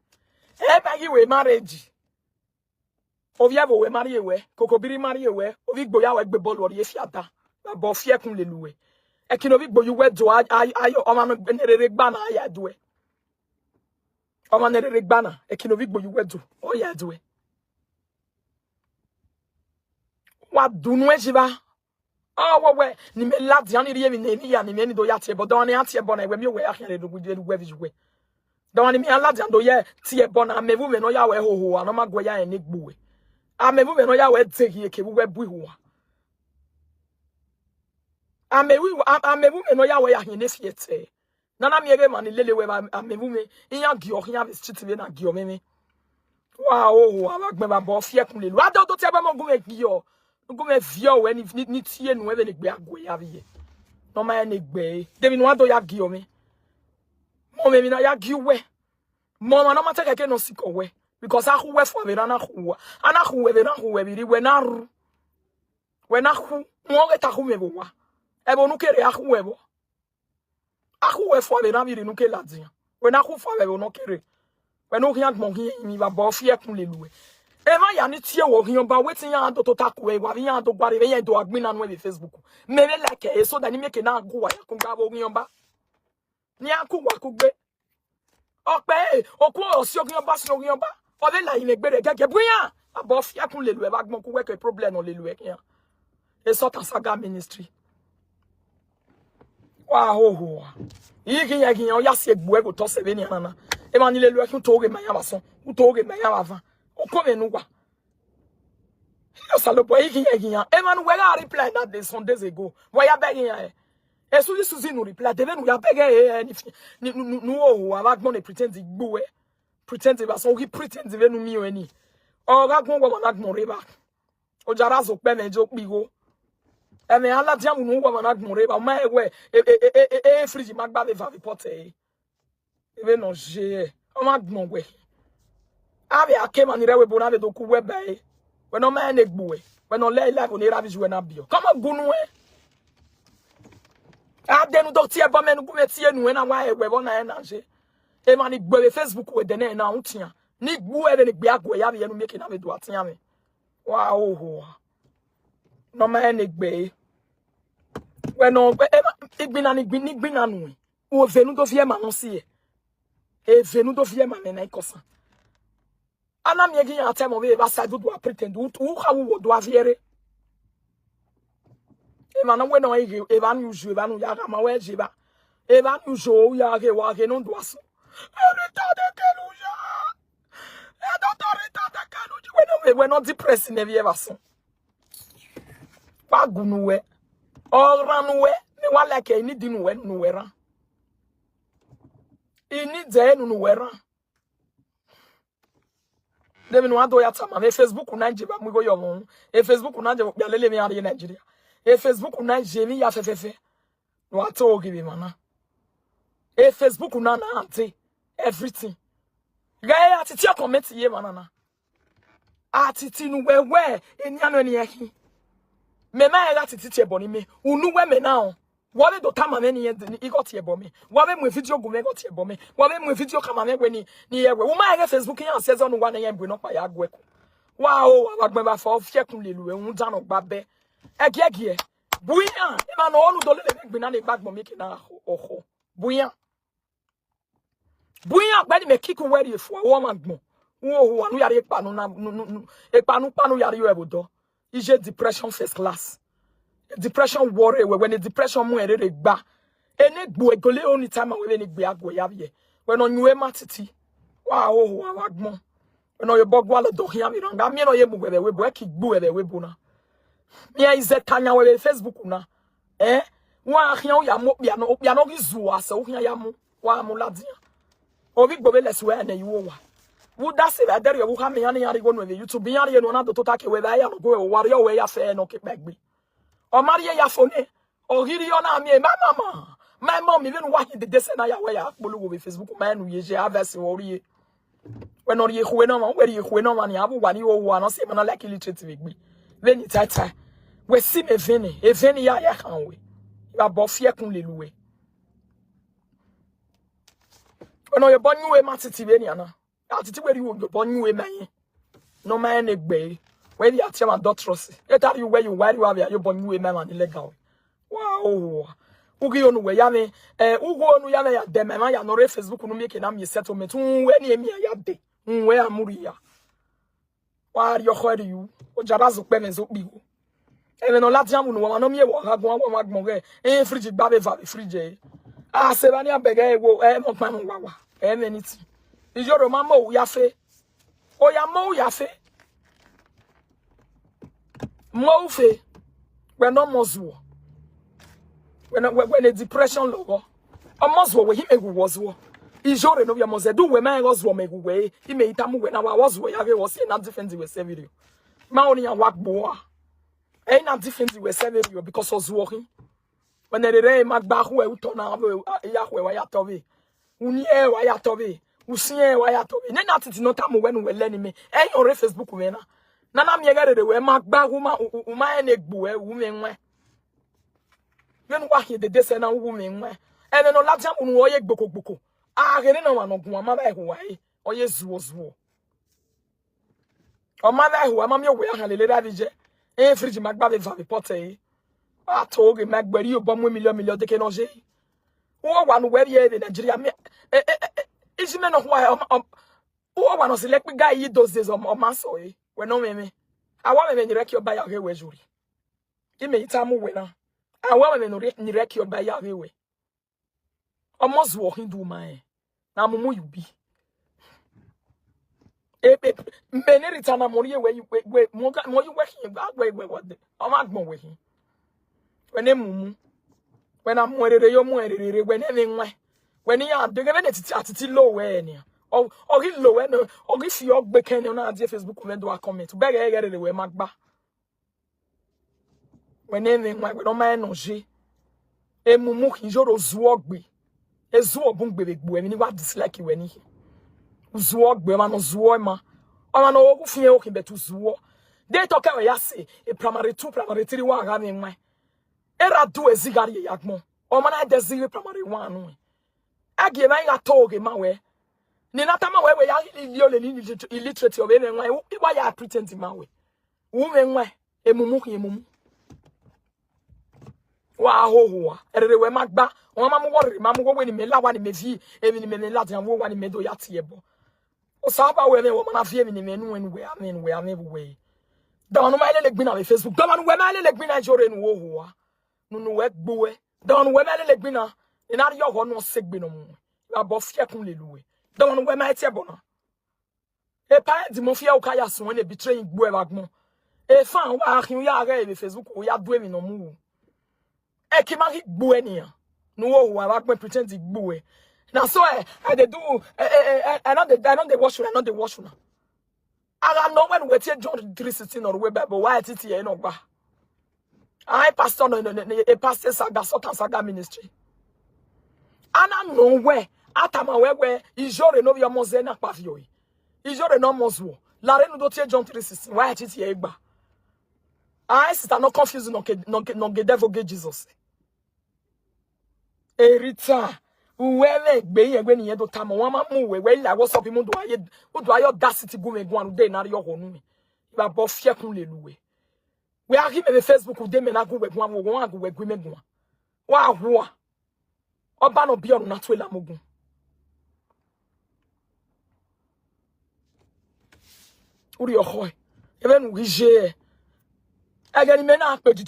ovi avo we marry we kokobiri marry we ovi gbo ya we gbe ball ori e fiata ba fie kun leluwe e kino ovi gbo you we do ayo o ma no nerere gba na ya do e Oma nere gbana ekinovi gbo yu wedu o ya duwe wa dunu ejiba o we ni me ladi ani rie mi ni ya ni me ni do ya tie bodo ni atie bona we mi we ya kire do gudwe we do ni me ladi ando ye tie bona mevu me no ya we ho ano magwo ya ene gbuwe a mevu me no ya we tegi ekebu we bu ho a mevu me no ya we ya hine fiete Nana mi ege mani lele we amevu me iya gyo ya be street we na gyo me wa o abagbe ba bo fie kun lelu ado to te ba mo gume gyo gume vio we ni tie nu we le gbe agwe ya biye no ma ne gbe debi no ado ya gyo me mo me mi na ya gyo we mo ma no ma te keke no siko we because ahu we for we na hu ana hu we na hu we biri we na ru we na hu mo ge ta hu me bo wa e bo nu kere ahu we bo Aku we for me na mi nu ke ladin. We na ku for we no kere. We no hian mo hi mi ba bo fie kun leluwe. E ma ya ni tie wo hian ba wetin ya do to taku e wa hian do gbare we ya do agbina no e Facebook. Me le like e so da ni make na go wa ya kun ga bo hian ba. Ni aku wa ku gbe. Ope oku o si hian ba si hian ba. O le la yin egbere gege buyan. Abo fie kun leluwe ba gbon ku we ke problem no leluwe hian. E so ta saga ministry. Wa ho yiki yaki o yase egbu ego to se be ni anana e ma ni lelu ekun to ge ma ya bason u to ge ma ya bavan o ko me nu wa yo salo boy yiki yaki e ma nu we ga reply that day some days ago wa ya be yin E Suzy nous reply. Deve nous ya pege nous avagmon e pretend igbo pretend ba so pretend ve nous mi eni. O gagmon wa managmon reba. O jara zo pe me jo pigo. E me ala diam nous wa managmon reba. Ma ewe friji magba ve va reporter. Eve no je. O magmon we. Ave akema ni rewe bona ve doku we be. We no ma enegbo we. We no le live on era visuwe na bio. Come on gunu we. Adenu do tie ba menu bume tie nu na wa ewe bona na je. E ma ni gbe Facebook we de na utia. Ni gbu e ni gbe agwe ya be nu make na be do atia me. Wa oho. No ma enegbe. We no igbina ni gbina nu. O venu do vie ma no sie. E venu do vie ma me na ikosa. Ana mi egi ya temo be ba sa do pretend u ha wo do aviere. E ma na we no e ba nu ju e ba nu ya ma we je ba. E ba nu jo ya ke wa ke no do aso. Rita de keluja. E do Rita de keluja. We no depressed ne vie ba so. Pa gunu we. O ranu we ni wa like ni di nu we ran. Ini de nu we ran. Demi no ado ya tama me Facebook na nje ba mu go yomo e Facebook na nje ya lele mi ari Nigeria e Facebook na nje mi ya fefefe no ato ogibi mana e Facebook na ante everything guy atiti comment ye mana na atiti nu wewe eni anu eni ehi me ma ya atiti tie boni me unu we me na o wo be do tama me ni e got tie bomi wo be mu video gu me got tie bomi wo be mu video kama me gwe ni yewe wo ma ya Facebook yan se zo no wa na yan bu no pa ya gweku wa o agbe ba fa ofie kun lelu e hun dan no gba be ege buyan e ma no onu do le gbe na le gbagbo mi kina oho buyan gbe ni me kiku we ri fu wo ma gbon wo anu yare panu na panu yare yo ebodo ije depression first class. Depression worry when the depression mu erere gba ene gbo egole oni time we ni gbe agbo ya ye when on you matiti wa wa agbon when you bogwa le do hia mi ranga mi no ye mu we bo ki gbo we bo na mi ize tanya we Facebook na wa hia ya mo bia no gizu ase wo hia ya mo wa mo ladia obi gbo be lesu we na yiwo wa wo da se ba dere wo ha mi ya ni yari go no YouTube ya ye no na do to take we ba ya no go we wari o we ya fe no ke pegbe. O Maria ya phone o hiri yo na mi mama my mom even watch the dese na ya we ya bolu go Facebook ma nu ye je avers wo rie we no rie hwe no ma we rie hwe no ma ni abu wa ni wo wa no se ma na like literature gbi we ni tata we si me veni ya kan we ya bo fie kun leluwe we no ye bo nyu we matiti we ni ana atiti we ri wo bo nyu we man no man egbe. When you are my daughters, it tell you where you have your born you a man illegal. Wow. Ugi onu we yame, ugo onu yame ya de mema ya no Facebook no make na me settlement. We ni emi ya de. We amuri ya. Wa yo khori you. O jarazo pe me zo bigo. E me no latiamu no wa no me wo hagun wa magmo ge. Fridge gba be va fridge. Ah se ba ni abege wo mo pa mo wa. Meniti. Iyore mama o ya fe. O ya mo ya fe. Mofe when no mozuo when a depression logo almost we him egu wozuo Iyore no be moze do we man wozuo megu we he me itamu we na wozuo ya we say na different we say video ma oni ya wakbo a na different we say video because ozuo hin when the re magba ho e to na ya ho wa ya to be uni e wa ya to be usin e wa ya to be na titi no tamu when we learn me your Facebook we na Nana mi egere we magba uma enegbu e wu me nwe. Yen wa he de dese na wu me nwe. Ene no latiam unu oye gbokogbo. Ah gere na wano gun ama ba ehu wa e. Oye zuo. O ma ba ehu ama mi owe ya halele da dije. Fridge magba be va report e. A to ge magbari o bomo million de ke no je. Wo wa no we ye de Nigeria me ijime no ho wo wa no select guy yi those days o ma so e. We no me. I want me direct your buy your way juri. Give me time we na. I want me direct your buy your way. Almost walking do my. Na mumu you be. Many return money where you more you working back way what the I'm not working. When they mumu. when I'm worried, you're worried when everyone. When you are doing it low way, or he low, or if you're baking on our Facebook, when do I comment? Beg I get it away, Magba. When everyone, when no man no she, a mumu, he's your zwogby. A zwobung baby, when you are dislike you when he zwog, man, zwoma. Or no, who feel him to zwo. They talk about yasi, a primary 2, primary 3, 1 having my. Era do a zigari yagmo. Or man, I desire primary 1. I give my talk in my way. Ninatama we are illiterate of any way. Why are pretending my way? Woman, way, a mumu. Wow, everywhere magba. Or mamma worry, mamma when me la one me see, even in Latin, one in medo yatiebo. O Saba, where they woman have him in the menu and we are never way. Down my leg bin on Facebook. Down where my leg bin at your in war. No wet boy. Down where my leg bin on. In our your one was sick bin on. You are both yakun louis. Down where my tabona. A pie de mafia kayas when they betraying Buevagmo. A fan walking ya Facebook, we are doing no move. A kimaki buenia. No, I pretend to bue. Now, so I do. I know the washroom. I know the washroom. I don't know when we take John 3:16 or web, but why it's here no ba. I pastor a pastor saga Sultan saga ministry. I don't know where. Atama where Iyore no your mozena pavio. Iyore no mozwo. La renu do take John 3:16. Why it's here ba. I sister no confusing no devil get Jesus. Rita. Whoever be a when you do time, one move where I was up him do I audacity go and one day not your own. You are both fiacunly. We are him in the Facebook with them and I go with one go with women. Wow, Obano beyond not well amugu. Uri your hoy, even we share. Again, men are petty.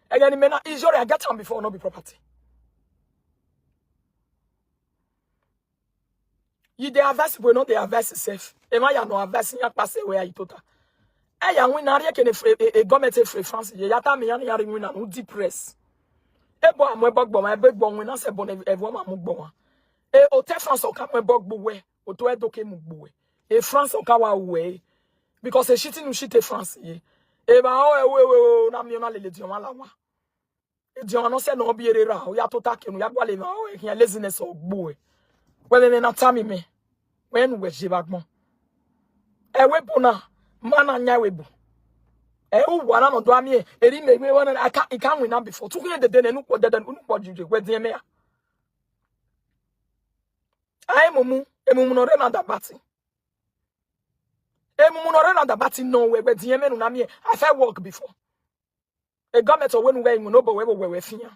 Again, men are Iyore. I got time before no be property. You they advance, but not they advance safe. Am I no advancing ya pass where you total? I am when I can a government free France. You yata me yan yari win and depress. E bo am webok bo my beg bon when I say bon everyone mugbo. E hotel France o come webok bo we. O to edoke mugbo. E France o kawa we. Because a shitting no shit France ye. E ba o na mi na le di on la wa. E di on no se no bi erera. O ya total ke no ya gwa le na o e laziness o gbo. Well, then not tell me when we jibagmo. E webona mana nya webu. E o wana no do ami e ri me wana I can't win am before. 200 the den no ko den no ko juju we den me ya. Ai mumu no re na da bati. E mumu no re na da bati no we den me no na me I fit work before. E government when we no bo we fia.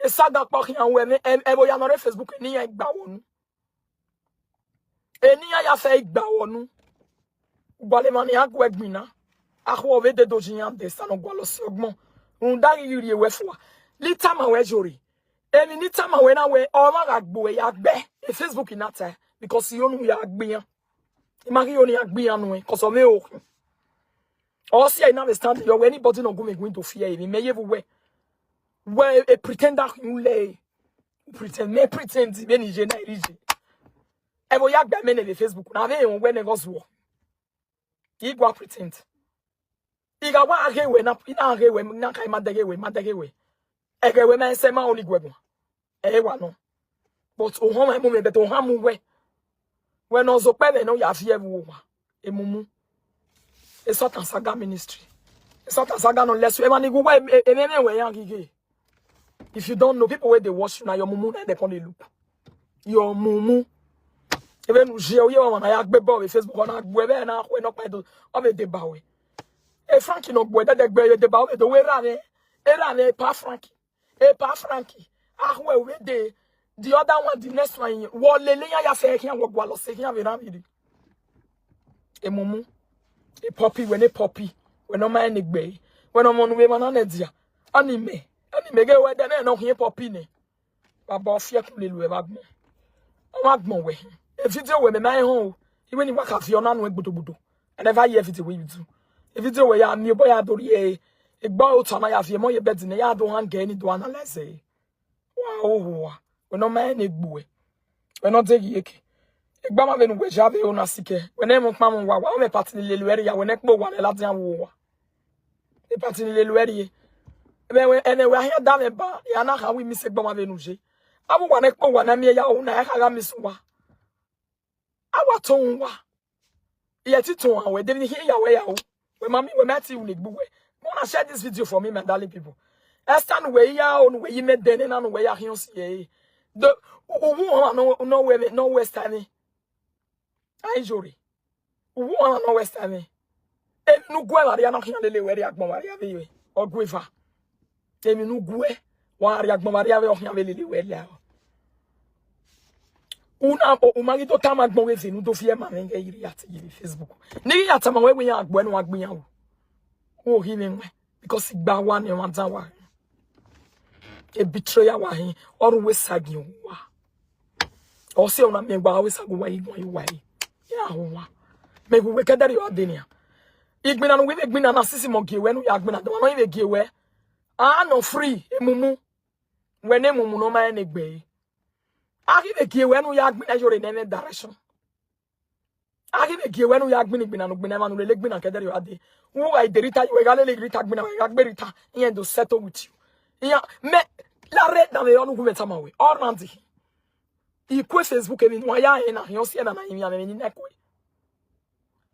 E saga pa kian we me e bo ya no re Facebook ni ya gba wonu. Eni ya fe gba wonu gbale mani agwo egbina akwo we de dojian de sanu gwalo si ogbon undari yiri ewe fwa lita ma we jori eni lita ma we na we o ma gagbo we ya gbe e Facebook inata because you know ya gbian imagi oni agbian no cause of me o or see I never stand you anybody no go me going to fear me ye we a pretender you lay pretend be ni je na irije ebo ya gba me na Facebook na ve when e go so igwa pretend iga wa age we na ina age we na kai madage we ege we na se ma oni gwego e wa no but o ho ma mu me bet o ha mu we no so pe no ya fie wo wa emumu e Sultan saga ministry e Sultan saga no less e ma ni go we we yan gige. If you don't know people where they watch you now your mumu na they come dey look your mumu. Even je o ye wa na ya gbebo we Facebook na gbo be na we no pa do o be de ba we e Frankie no gbo de gbe de ba we do we ra ne pa Frankie we de the other one the next one wo lele ya fe kian wo gwa lo se kian we ran bi e mumu e poppy we no man ni gbe we no mo no we ma na dia ani me ge we de na no hie poppy ne baba ofia ku lelu e bagmo o magmo we e video we me man ho even ni waka fi ona no egbodogbod I never hear video we do e video we ya mi boy adori e gba o tana ya fi mo ye bed ne ya do hang any do analyze oh we no man egbu we no take yeke egba ma venu we jave ona sike we na mo pam wa me party ni leluere ya we na kpo wa le lati an wo wa e party ni leluere ye be we ene we ahia da me ba ya na ha we mi se egba ma venu je awu wa na kpo wa na me ya wo na ya ga mi so wa awa ton wa ye ti ton an we de ni here ya wo we mami we mati u legbu we wanna share this video for me, my darling people. Estan we ya on we you made then and we ya hios ye. The no western. Iyore. No western. E nu gwe wa ya no hian lele we agbon wa ya we or gueva. E mi nu gwe wa ya agbon wa ya we o hian lele we la. Una o mari to tam agbon we nu do fie ma nge iri at Facebook. Ni ya tam we ya agbon no agbon ya wo. Oh, he because he ba one and one tower. A betrayer wa he always sagging. Or say on a me always a way. Yeah, maybe we can you are dinner. It been on with a gbin and assist monkey when we are going to don't even give away. Ah, no free, a mumu. When a mumu no man a bay. I give a key when we are measured in any direction. I give a key when we are going to be an open leg bin and cather you are there. Who I the Rita, you are going to Rita, and to settle with you. Yeah, me la red than the only woman some way. Or Nancy. He quit Facebook and why I and I see an in neck way.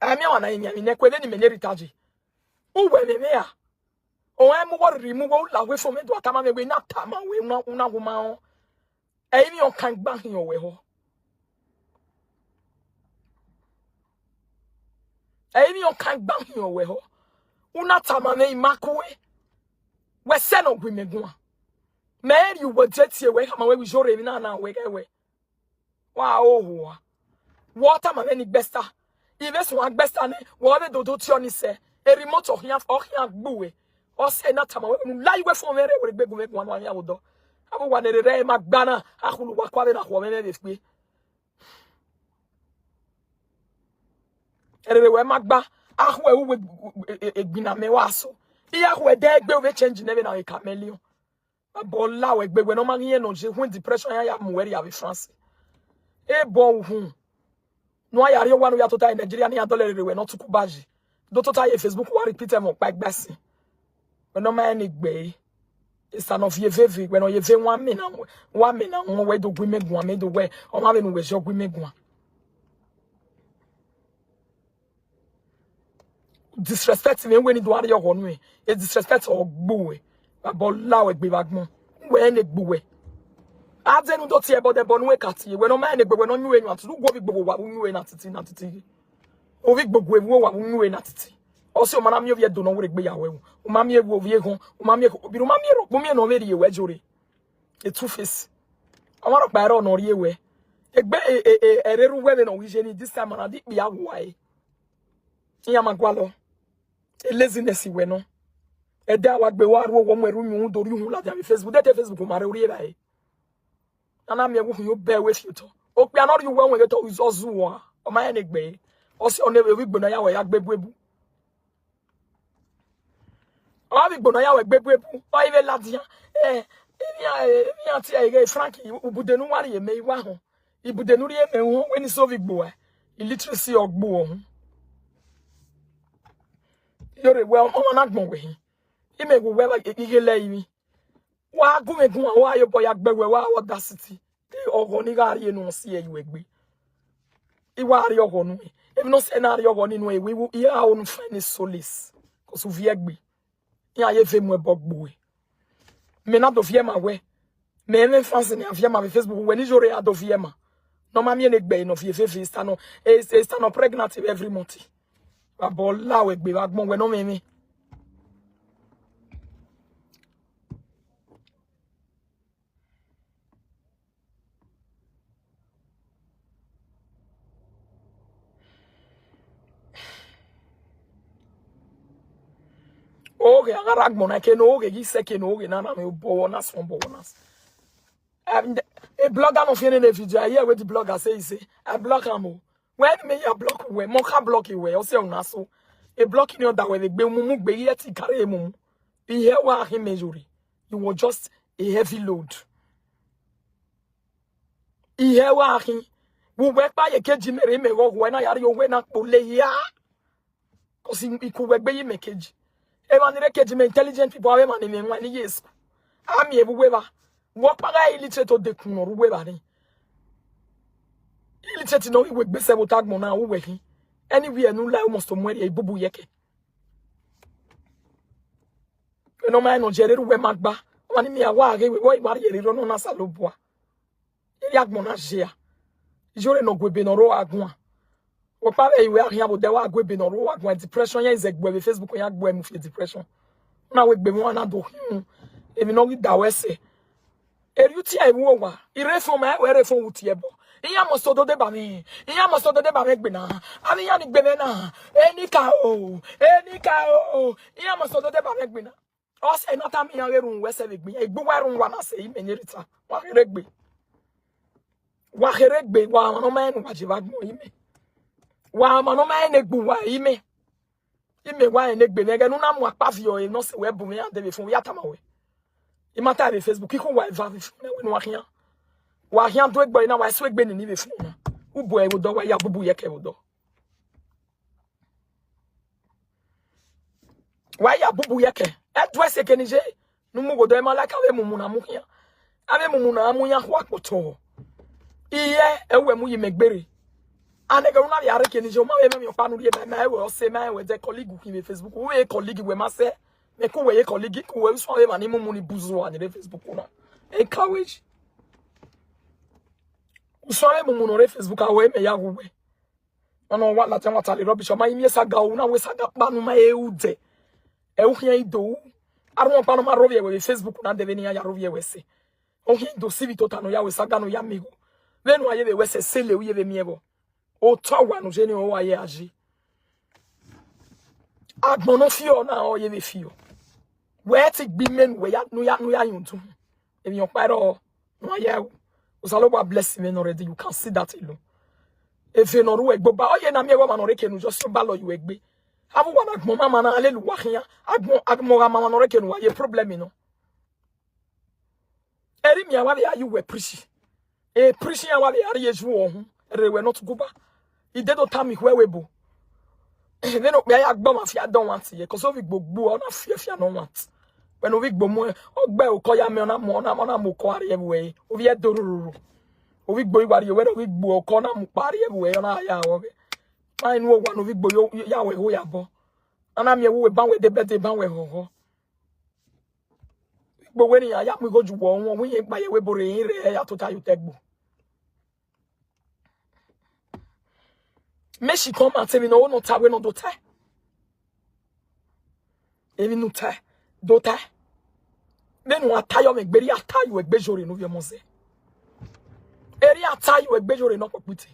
I mean, I in neck with any meniritaji. Oh, well, me there. Oh, I'm what removal away from it to a time away, not time away, not una woman. I mean, you can't bang your way. Any on can't bang your way. Una tamane makwe. We send up with me go. Man, you were jet here. Come away with your now. Wake away. Wow. Water man any besta. Even one besta. What do you say? A remote of him or him boo. Or say not time away. Lie away from where we beg make 1 year old. I want a ray McBanner. I will walk over the woman if we. Erewe magba ahwe wo egbina mewaso iya hwe de egbe we change nebe na chameleon abola we egbe we no magye no je when depression ya mwere ya be France e bo hu no ayare wa no ya total Nigeria ni adolere we no tuku baji do total Facebook wa repeat em pa gbasi we no ma ni gbe isa no fie vevi we no ye ve 1 minute no we do gwi megun me do we o ma be no we jo gwi megun disrespect me when you do your own way. It's disrespect or boo. About low egg bagmo. When it boo. I don't know about the bonway catty. When no man, but when on you want to go with boo, what you in at it. O big book with what you in at it. Also, Madame, you don't know what it be away. Mammy will be home. Mammy, be Mammy, no lady, where jury. A two face. I want to buy on or you way. A little wedding on this time, and I did be out why. Yamagualo. A laziness we no. A da what be war one where room do you like Facebook. That Facebook Maria. And I'm you bear with you. Oh, we are not you one way to is also or my neck bay. Also, on every week, Bonaya, yak babu. Or the Bonaya, babu, or even Latia. Frankie, who would the no worry, may wow. He would the no when he's so big boy. Illiteracy or boo. You're well, I'm not going with him. He may go well like a lay me. Why go and go away, boy, I beg where audacity. They all go nigga, no see you agree. You are your own way. If no scenario one in way, we will hear our own friend solace. Because of Yagby. Yeah, you feel more bog boy. May not of Yema way. May even fancy of Yama Facebook when is your out of Yema. No, mammy, and a bane of your face, is no pregnant every month. About low egg be like one when no me. Okay, I got I can okay, he second okay, now I'm bonus from bonus. A blogger no feeling the video. I hear what the blogger say, I block him. When me a block we moka block we o se una so e block ni that way the mumu gbe yeti carry mumu e here wa him measure you were just a heavy load Ihe wa hin. We work by a keji me go when I are you when I pull ya. Cause he could work by you make keji. Eman keji me intelligent people have man in 1 years. I'm here wever. What para illiterate de kuno wever ni. Illiterate no we be se botag mona wo we. Anywhere no la almost to mwere e bubu yeke. No man no jere we magba. Mani mi awa ge we boy mari yere no na salobua. Iri agmona jea. Iyore no gwebe no ro agwa. O pa e we ahia bo de wa gwebe no ro agwa depression ya izegbe be Facebook ya gbo emu fi depression. Na we gbe mo na do. Emi no wi da wese. Eriuti ai wo wa. Ire fun ma we re fun wuti ebo. Iya mo so do de ba mi. Iya mo so do de ba me gbe na. Ani ya ni gbe me na. Enika o. Iya mo so do de ba me gbe na. O se na ta mi ya we run wese be gbe. Egbu wa run wa na se imeni Rita. Wa re gbe. Wa heregbe wa mano ma enu wajiba gbo ime wa mano ma enegbu wa ime wa enegbe nege nu na mu apavio e no se we bu me ande be fun ya tamawe imata be Facebook iko wa eva be fun we no wa hian do egbo na wa so egbe ni be fun na ubo e do wa ya bubu ye ke do wa ya bubu ye ke e do se ke ni je nu mu godo e ma la ka we mumu na mu hian ave mumu na mu ya ho apoto iye ewe mu yimegbere anega una ya reke ni je o ma we me o panu rie na ewe o se ma ewe de colleague ku me Facebook we colleague we ma se me ko we colleague ku we so we ma ni mu ni buzu ani le Facebook na encourage so we mu no re Facebook a we me ya wo we ono wa la tan wa tale rubbish o ma yimi saga o na we saga panu ma e ude e u hia ido arun panu ma rovie we Facebook na de veni ya rovie we se o hia do civi totano ya we saga no ya migo Venu aye we se sele uye be miebo. O tawa no jeni o aye agi. Agbono fio na o ye be fio. We tik bi men we ya no ya yuntu. If you paro no aye usaloba bless me already. You can see that alone. If you no we gbo ba o ye na me we ma no reke no just ba lo you egbe. Abu wa agmo mama na alelu wahia. Agmo mama no reke no aye problem no. Eri mi awa ya you we preach. E preaching our area is wrong. Rewe not go back. He did not tell me where we go. Then we are bomb if you don't want to. Because we go on a fear if you don't want. When we go more, or bell call ya me on a mukwari everywhere. We had do. We go where we go corner mukari everywhere on our yaw. I know one of we go Yahweh who yabo. And I'm your ban with the better ban with ho. But when I am we go to one, we ain't by a webber in to tell you take. Me she come and tell me no ta we no do ta. Evi no ta do ta. Me no atayo me gberi atayo egbejore no vie monse. Eri atayo egbejore no poputi.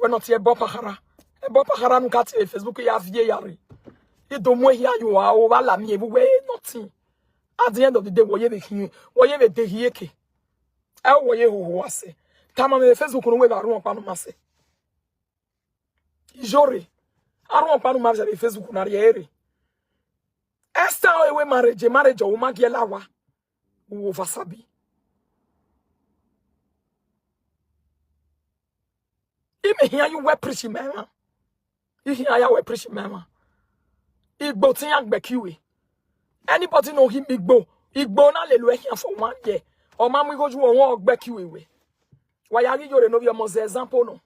We not ye bopahara. E bopahara no kat Facebook ya vie yare. E do mo hia you a o wala mi ebu we nothing. At the end of the day wo ye be de hieke. E wo ye ho ase. Tama me Facebook no we ba ru pa no mase. Iyore. Aron panu ma be Facebook na re. Esta we marriage o ma giela wa. Wo vasabi. Ime hia you we preach mama. Hia ya we preach mama. Igbo tin agbe kiwe. Anybody know him Igbo? Igbo na lelu hia for 1 year. O ma mu go ju won ogbe kiwe we. Wa ya Iyore no bi mo ze example no.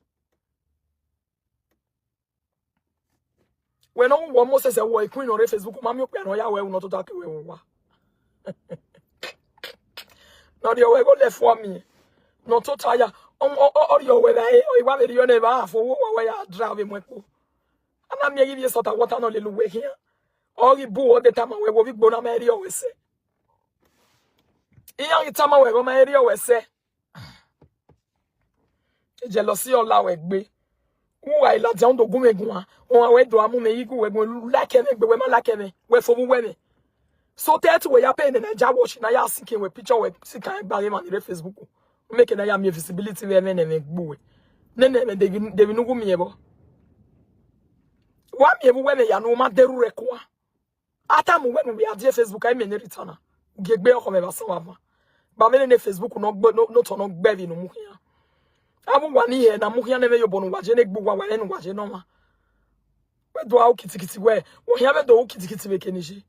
When no one more says a boy queen on Facebook, mammy, no, ya will not talk away. Not your way go left for me. Not to tire on your way. I want you never for where I drive him. And I'm give you sort of water no little way here. All the boo the time where we go to marry always say. Young time where my area always say. Jealousy or loud be. Why la down do gumegua on we do amu me yigu we go like me we ma like me we for we me so that we ya pen na naijawatch na ya sinking we picture we sikan gbare man re Facebook make na ya me visibility we me gbu we ne de nu gu me ebo wa me ebo we me ya no ma deru rekoa ata mu we me ya de Facebook ai me ne Rita na gegbe o ko me ba so wa ba me ne Facebook no to no gbe bi no mu hia Amu wani here na muhia neve yo bonu waje ne gbu wa wa enu waje no ma. We do a kitikiti we. Wo hia be do kitikiti be keniji.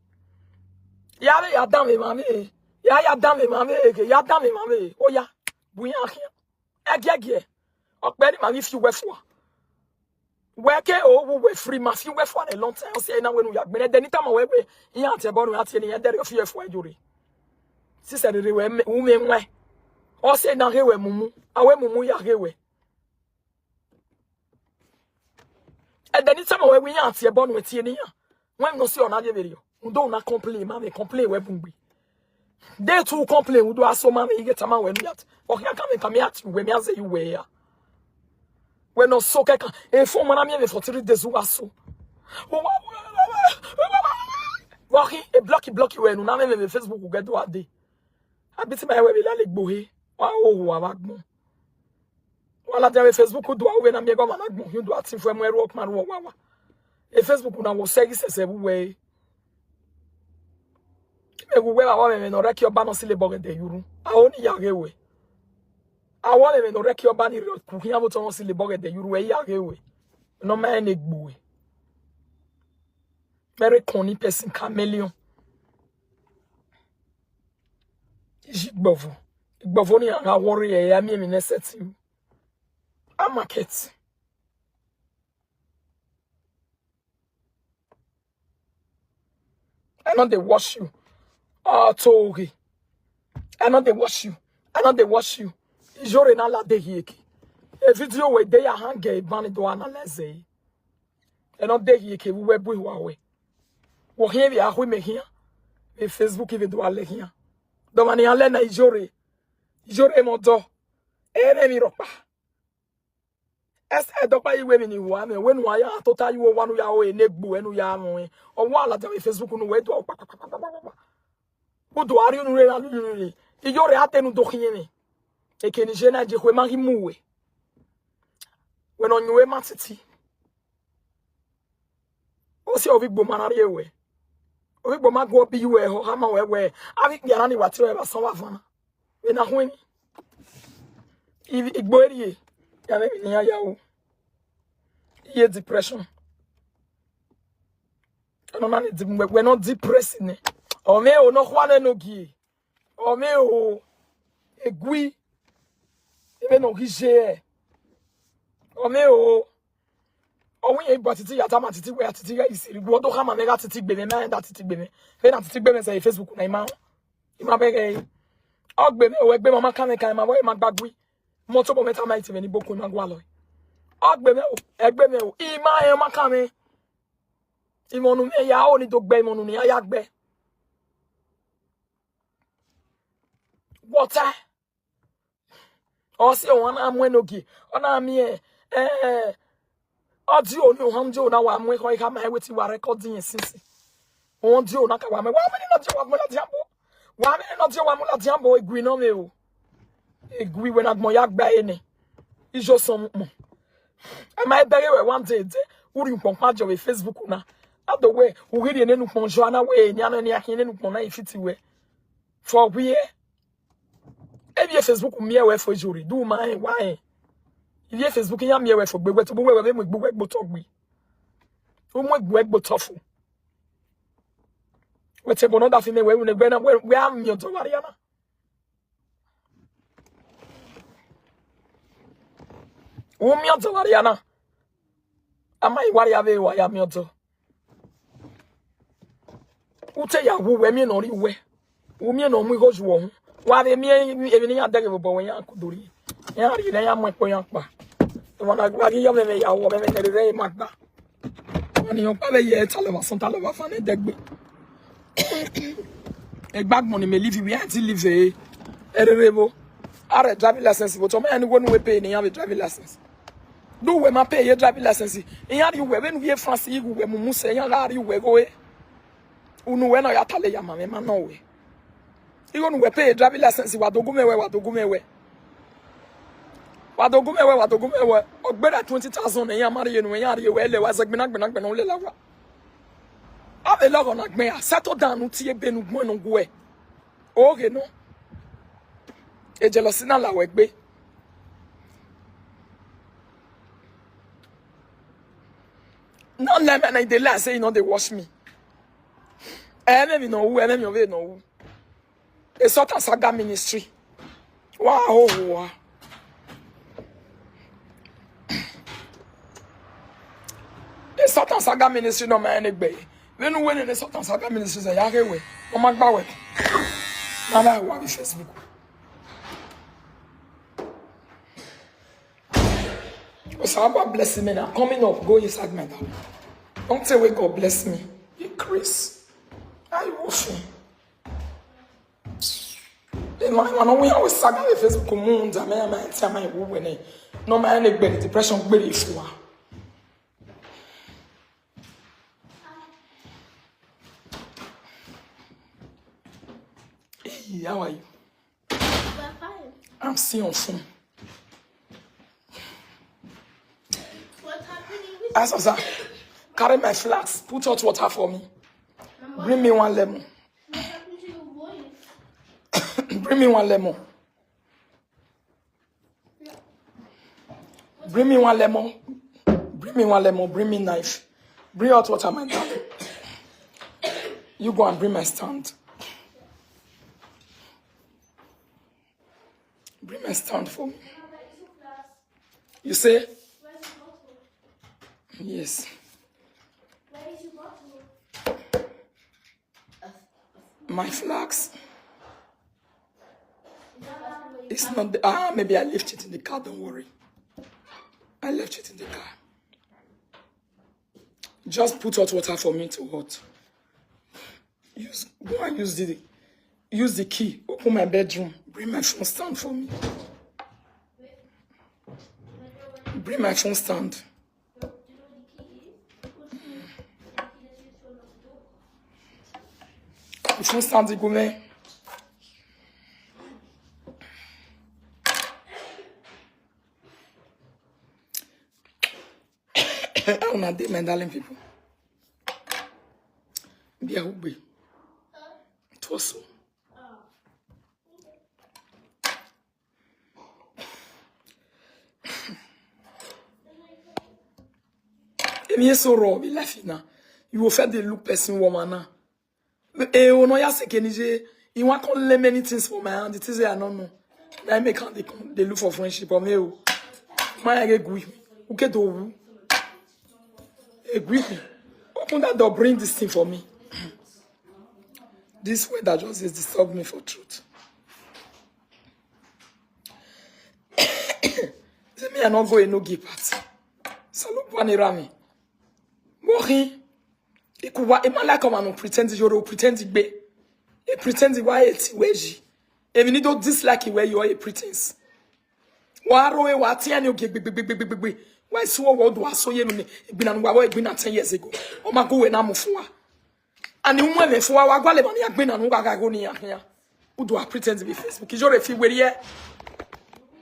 Ya le ya dan me mame. Ya dan me mame ke ya dan me mame. O ya. Bu ya hia. Egege. Okperi ma if you we for. Work oh we free ma fi we for a long time. Say na we no ya gbe de time we yan ate bonu ate ni ya dere fi e for ajuri. Sister de we me nwa. O say na hewe mumu. Awe mumu ya hewe. And then it's time we yan ate bonu ate ni ya. When no see on ade video. We don't na complain ma me complain we bumbi. They too complain we do aso ma me get ama we no yat. O ya come at we me say you we ya. We no so keka e fo mana me for 3 days aso. Wahi e block we no na me Facebook go get do ade. Abiti my we be la le gbohe. Wa o wa bagbo. Wala dey Facebook do we na me go mana gbo. You do atin for me work man wa. E Facebook na wo service everywhere. Everywhere I want me no rek your ban on sile boge de yuru. I only yagewe. I want me no rek your ban iro kuhia bo ton sile boge de yuru we yagewe. No man egbuwe. Very conny person chameleon. Igbovo. Igbovo ni anga worry e ya mi na setting. A market. I know they wash you. Oh, Tori. I know they wash you. I know they wash you. Iyore na la de hieki. A video where they are hanging bani do analyze. I know they hieki we bu wawe. Wo hien bi ahwe me hia. E Facebook even do ale hia. Do mani ale na Iyore. Iyore mo do. Ere mi ropa. Ese do pa iwe mi ni wa me wenu aya total you wanu ya o enegbu enu ya mo. O wa la de Facebook no we do. Udo ari unu re na lulu. Iyore atenu do hiene. E ke ni jena je kwema himuwe. We no nywe matiti. O si ovi gbo manari ewe. Ovi gbo magwo bi we ho hama we. Avi biara ni watire ba so wafana. We na hweni. Igbo eri. Ya me ni ya o. Iye depression. No na we not depressing. O me o no hwane no gi. O me o egui. Ebe no hije. O me o we e batiti ya tama titi we atiti ga isiri. Go do hama me ga titi gbe me na titi gbe me. Fe na titi gbe me say Facebook na ima. Ima be ge. O gbe me o gbe mama kan ma we ma gbagui. Mo to bo meta ma iti me ni boku ma gwa lo. O gbe me o egbe me o ima e ma kan me. Imonu me ya o ni to gbe imonu ni ya gbe. Water. O si o wana amwenogi. Ona mi odi o ni hamjo na wa amwe ko ka ma weti wa recording since. O di o na ka wa me. Wa me ni no di wa mo la diambo. Wa me ni no di wa mo la diambo egui no me o. Egui when agmo ya gba ene. Ijo so mo. Am I bere we one day uri nponpa jo we Facebook na. Other way, we read enu ponjo na we nyana ni akin enu pon na ifiti we. For we Ebie Facebook me we for juri do my why. If ye Facebook ya me we for gbegbe to bo we mo gbegbo to gbe. O mo gbegbo tofu. We te bono da fi me we ne gbe na we am mi to wari na. O mi to wari na. Amai wari ave wa ya mi to. Ute ya wo we mi no ri we. O mi no mu hoju wo. Wa be mi e ni adage bo won ya kuduri. Ya ri na ya mo po yan pa. To wana gba gi yo me ya wo me ne re magba. Wani yo pa be ye tale wa son tale wa fa ne degbe. E gbagmo ni me live we anti live ererebo. Are driving license but o me ani wonu we pay ni ya be driving license. Do we ma pay ye driving license. E ya ri we when we France yi we mu se ya la ri we go e. Unu we na ya tale ya ma me ma no we. Even we pay driving license wadogume we. Ogbera 20,000 e ya mari yenu e ya ri we le wa zagbena gbena le la wa. Ave lo na gbe ya settle down nu tie benu gbon nu gwe. Okay no. E jealousy na la we gbe. No, let me they lie say you know they wash me. Enemy no who, enemy of no who. A sort of saga ministry. Wow. A sort of saga ministry no man anybody. When you win in a sort of saga ministry, say yagewe. No man bawe. Now I want Facebook. So God bless me now. Coming up, go inside my door. Don't say, God bless me. You Chris. I wash me. Then when we always sag on the Facebook, moons, I may tell my woman. No man, anybody, depression, very few. Hey, how are you? I'm seeing soon. Asa, carry my flask, put hot water for me. Bring me one lemon. Bring me one lemon. Bring me one lemon. Bring me one lemon. Bring me knife. Bring hot water, my darling. You go and bring my stand. Bring my stand for me. You say? Yes. Where is your bottle? My flags. It's not the, maybe I left it in the car, don't worry. I left it in the car. Just put hot water for me to hot. Go and use the key. Open my bedroom. Bring my phone stand for me. Bring my phone stand. The phone stand is going. On a des, my darling people. Bien oublié. Toi so. Et bien so raw, il a fini. You will faire des look person woman. Et on a ce que nije. You want to learn many things for my hand. It is I don't know. I make they look for friendship. Or me, my agree. Who get over? Agree. Open that door. Bring this thing for me. This weather just is disturb me for truth. Say me I not go no gay party. Salute one rami. Mori. Ikuwa emala come and pretend you pretend be. E pretend why it weji. Even you don't dislike where you are a pretense. Wa roe wa ti ani oge gbe. Why so what do so ye no me been an wa been 10 years ago. O ma go we na mofoa. And you want me for our gwale man ya gbe na no ga go ni ya. Who do I pretend to be Facebook? Iyore fi we here.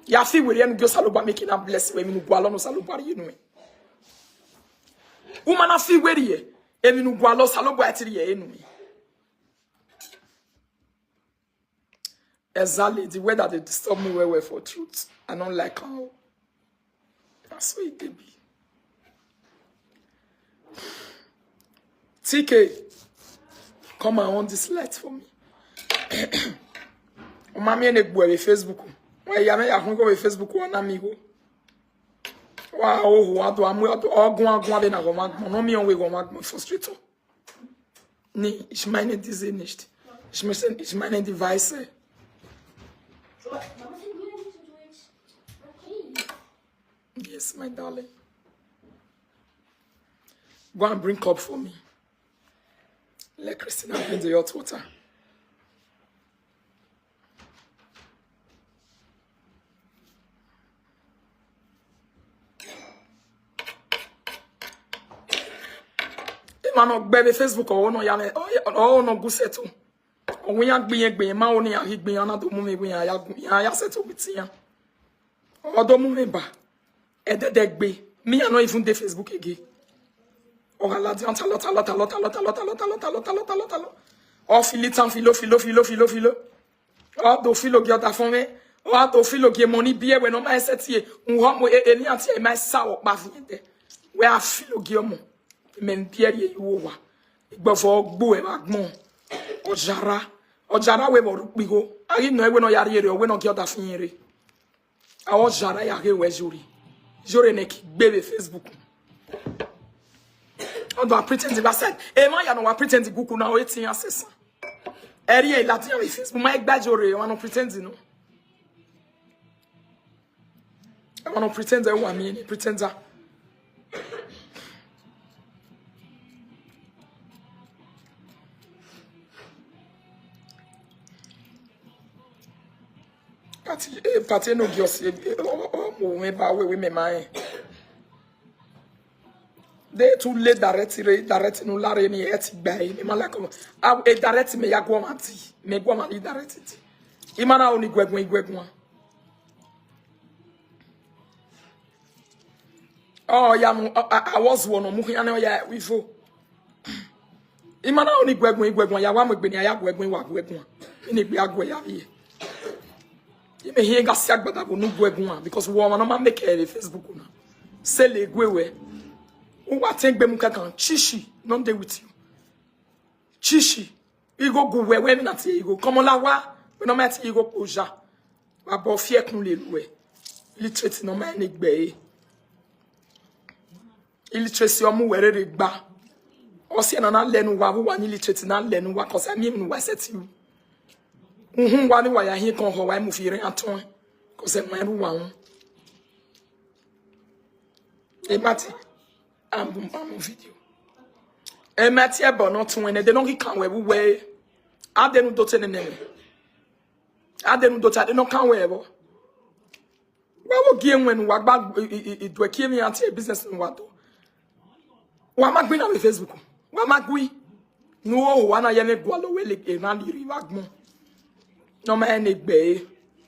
Ya fi we here no go saloba making am bless we me no gwalo no saloba you know. Woman a fi we here. Emi no gwalo saloba atiri ye enu. Exactly the way that they disturb me well for truth. I don't like how. That's what it be. TK, come and on this light for me. Mami ene gbo e Facebook. Wa ya me ya hun go e Facebook wa na mi go. Wa o wa do amu ogun be na go ma no mi on we go ma frustrator. Nee, ich meine diese nicht. Ich meine die weiße. Yes, my darling. Go and bring cup for me. Let Christina bring the hot water. Man on baby Facebook or no ya no go settle. O we yan gbe ma oni ya gbe yan na do mu me we ya settle bitia. O do mu me ba. E de gbe. Me ya no even dey Facebook again. O ga la di anta lot. O filo. O do filo gi ota fun me. O do filo gi money biye we no ma setie. Un ho mo eni anti e ma sa wo pa fun de. We a filo gi omo. Men Pierre Yowa. Before Boo and Agmon. Ojara we bigo. I didn't know when I yari or when I get that finery. I was Jara Yari where Juri. Jure neck baby Facebook. Although I pretend I said, Emma, I know I pretend to go now 18 years. Area Latin Facebook, my badger, I want to pretend, you know. I want to pretend I want me, pretender. Party no girls, me ba we me my. They too late direct no lare ni et gbai. Me malako. A direct me ya gwamati. Me gwamani direct it. Imana oni gwegwan. Oh ya I was one mu ya ya we fo. Imana oni gwegwan ya wa megbeni ya gwegwan wa gwegwan. Ni gbe agwe ya ye. You may hear Gassiak, but I will not go because woman no make a Facebook. Say le gwewe. What think Bemuka Chishi, not there with you. Chishi, you go where when not you go. Come on, lawa, we no matter you go Oja. About fear can live. Illiterate no man nick bay. Illiteracy or move where it ba. Or see an len one illiterate and len what cause I mean, why said you. Why do I hear con how I move here at all? Because I'm my one. A matter, I'm video. A matter, but not when they don't come away. I didn't do any name. I didn't do that, they don't come away. What will give when what back it will kill me at a business in what? Why am I going on Facebook? Why am I going? No, one I am a gualo will a randy rivagmo. No man, it bay.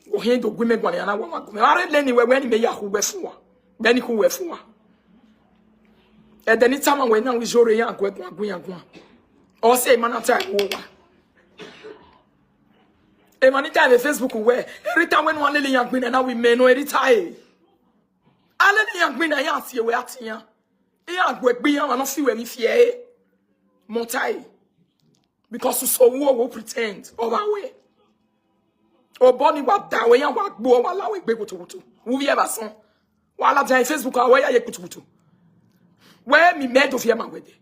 Or he do women one and I want to marry anywhere when he may yahoo before. Then who were for. At any time when now is your young one. Or say, man, attack over. A man, time Facebook where every time when one little young queen and now we may know every time. I let the young queen I ask you where at here. Yeah, work beyond and not see any fear. Motai. Because you so will pretend over way. O boni wa dawe yan wa gbo wa lawe gbe kutukutu wo vie ba son wa la jan Facebook awe ya ye kutukutu we mi me do fie ma wede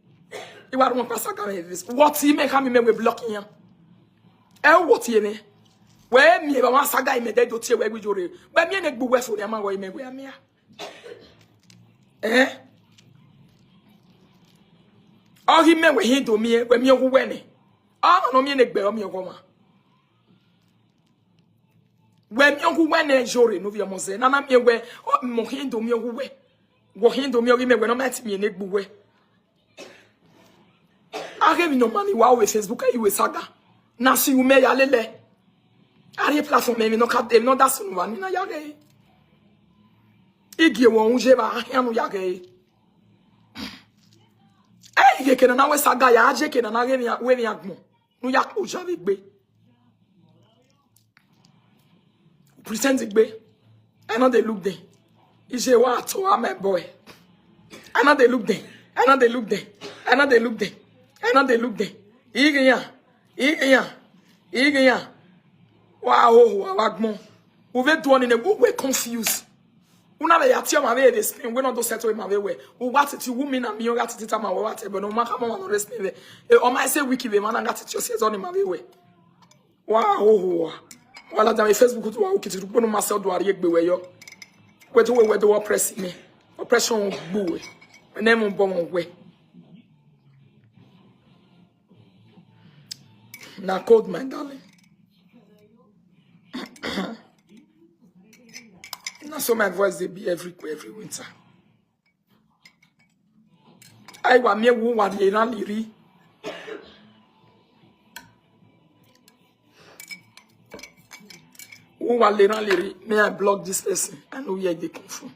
e wa ron pasa ka me this what you make me we blocking yan e what you me we mi ba wa saga me de do tie we gbijore ba mi ne gbo we fo de ma wo me we amia o hi me we hin do mi we mi ogu we ne no mi ne gbe o mi ogu ma. When you went and Jore, no via Mose, Nana me where Mohindo me away. Wohindo me when I met me in a buwe. I have no money while with Facebook, you with Saga. Now see you may a lele. I platform me no cut them, no that's one in a yage. Igi won't jeva, Hanu yage. I can now Saga, I can and I get when Yagmo. No yak Ujavi be. Pretend it be. I know they look there. He say, what? Oh, I'm a boy. I know they look there. I know they look there. I know they look there. I know they look there. Igya. Wow, Wagmo. We do one in a good way confused. Una be yatia ma be this spin. We not do settle ma be we. We what it woman and me you got it ma what but no man come on respin. O ma say wiki be man got it yourself on ma be we. Wow. Wala da Facebook to wa okiti no ma se do are yegbe we yo. Kweto we do oppress me. Oppression bu we. Na mo bom we. Na cold my darling. Not so my voice they be every winter. I want me who want the liri. Who want the liri? May I block this person? I know where they come from.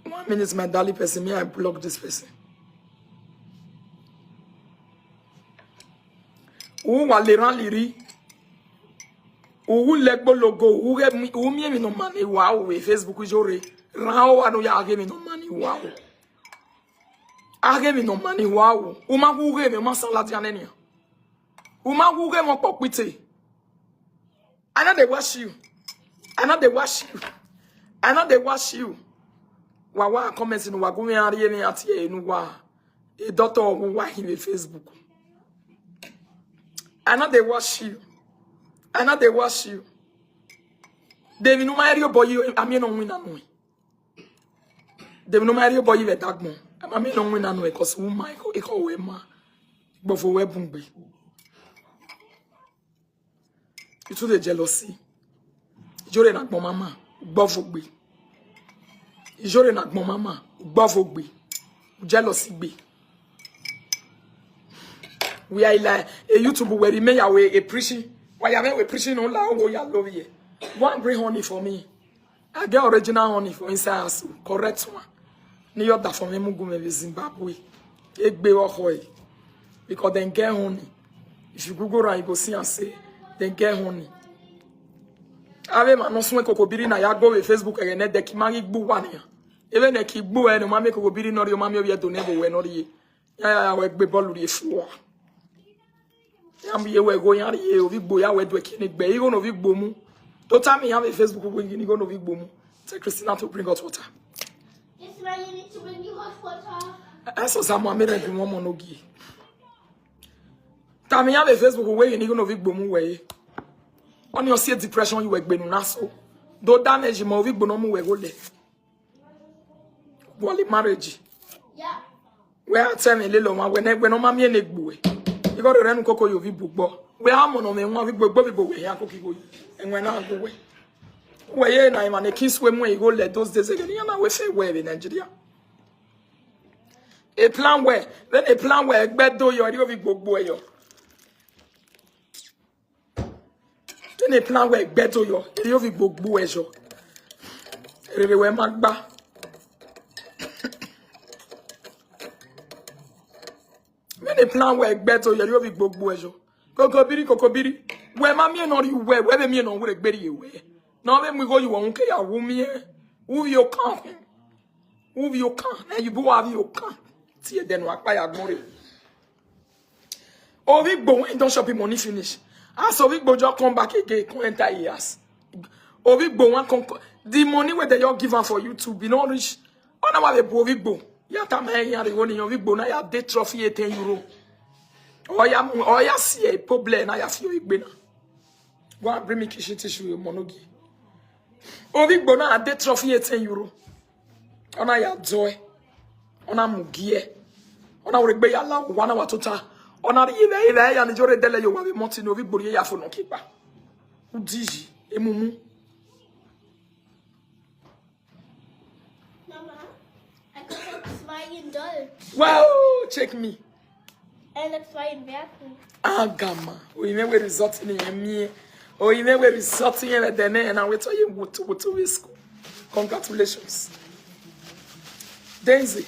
1 minute, my darling person. May I block this person? Who want the liri? Who let logo? Who get me? Who me no money? Wow, Facebook is already. Rao anu ya give me no money. Wow. Arre mi no mani wow. Uma gure me man san la dianenia. Uma gure mon pokpite. I know they wash you. I know they wash you. I know they wash you. Wawa comments in Wagumi Ariane at ye no wa. A daughter of why in Facebook. I know they wash you. I know they wash you. They no matter boy you I mean on win annoy. They no matter boy you a dagmo. I mean on win annoy because woman echo we ma. But for webumbe. You to the jealousy. Iyore na gbon mama, gbofogbe. Iyore na gbon mama, gbofogbe. Jealousy be. We are like a YouTube where remain away a preaching. Why are we preaching on la oh ya love ye? Go and bring honey for me. I get original honey for inside house. Correct one. Ni yoda for me mugu me Zimbabwe. Egbe wo hoy. Because then get honey. If you Google around, you go see and say, then get honey. Ave ma no so kokobiri na ya go we Facebook again de ki mari gbu wa ni. Even de ki gbu e no ma me kokobiri no ri o ma me obi do ne bo we no ri. Ya we gbe bolu ri fu wa. Ya mi ye we go yan ri ye obi gbo ya we do ki ni gbe even obi gbo mu. To time me have a Facebook go ni go no obi gbo mu. Tell Christina to bring hot water. Yes, ma, you need to bring you hot water. Eso sa mo me be mo no gi. Time me have a Facebook go we ni go no obi gbo mu we. On your see depression you work benu naso. Do damage mo vi gbono mu we go le. Wali marriage. Yeah. We are telling lelo ma we no ma mi enegbu we. You got to run koko yo vi bugbo. We ha mo no me won vi gbogbo bi bo we ya koki go. Enwe na go we. We ye na ma ne kiss we mu e go le those days again na we say we in Nigeria. A plan where then a plan where egbe do yo ri o vi gbogbo e yo. Then a plan where better yo, you have book buejo. Rewe magba. When a plan where better you have book buejo. Kokobiri. Where mammy no you wear, where me no would bury you wear. Now then we go you won't care, woman. Who you come? Who you come? And you go have you come. See then walk by a glory. Oh, we go and don't shop money finish. As Ovi Bojo come back again, come enter years. Ovi Bo one come the money where they all given for YouTube, be not rich. On our Ovi Bo. Yata me ya the one in Ovi Bo na ya de trophy 10 euro. Or ya see a problem na ya feel igbena. Go and bring me kitchen tissue monogi. Ovi Bo na de trophy 10 euro. Ona ya joy. Ona mugie. Ona urigbe ya la wana watuta. On a rive ya njore dele yo wabi monti no vi borie ya fo no kipa. Udiji emumu. Mama, I got zwei doll. Wow, check me. And that's why in Werken. Agama. We never resort in me. Oh, you never resort in the name and I will tell you what to school. Congratulations. Daisy.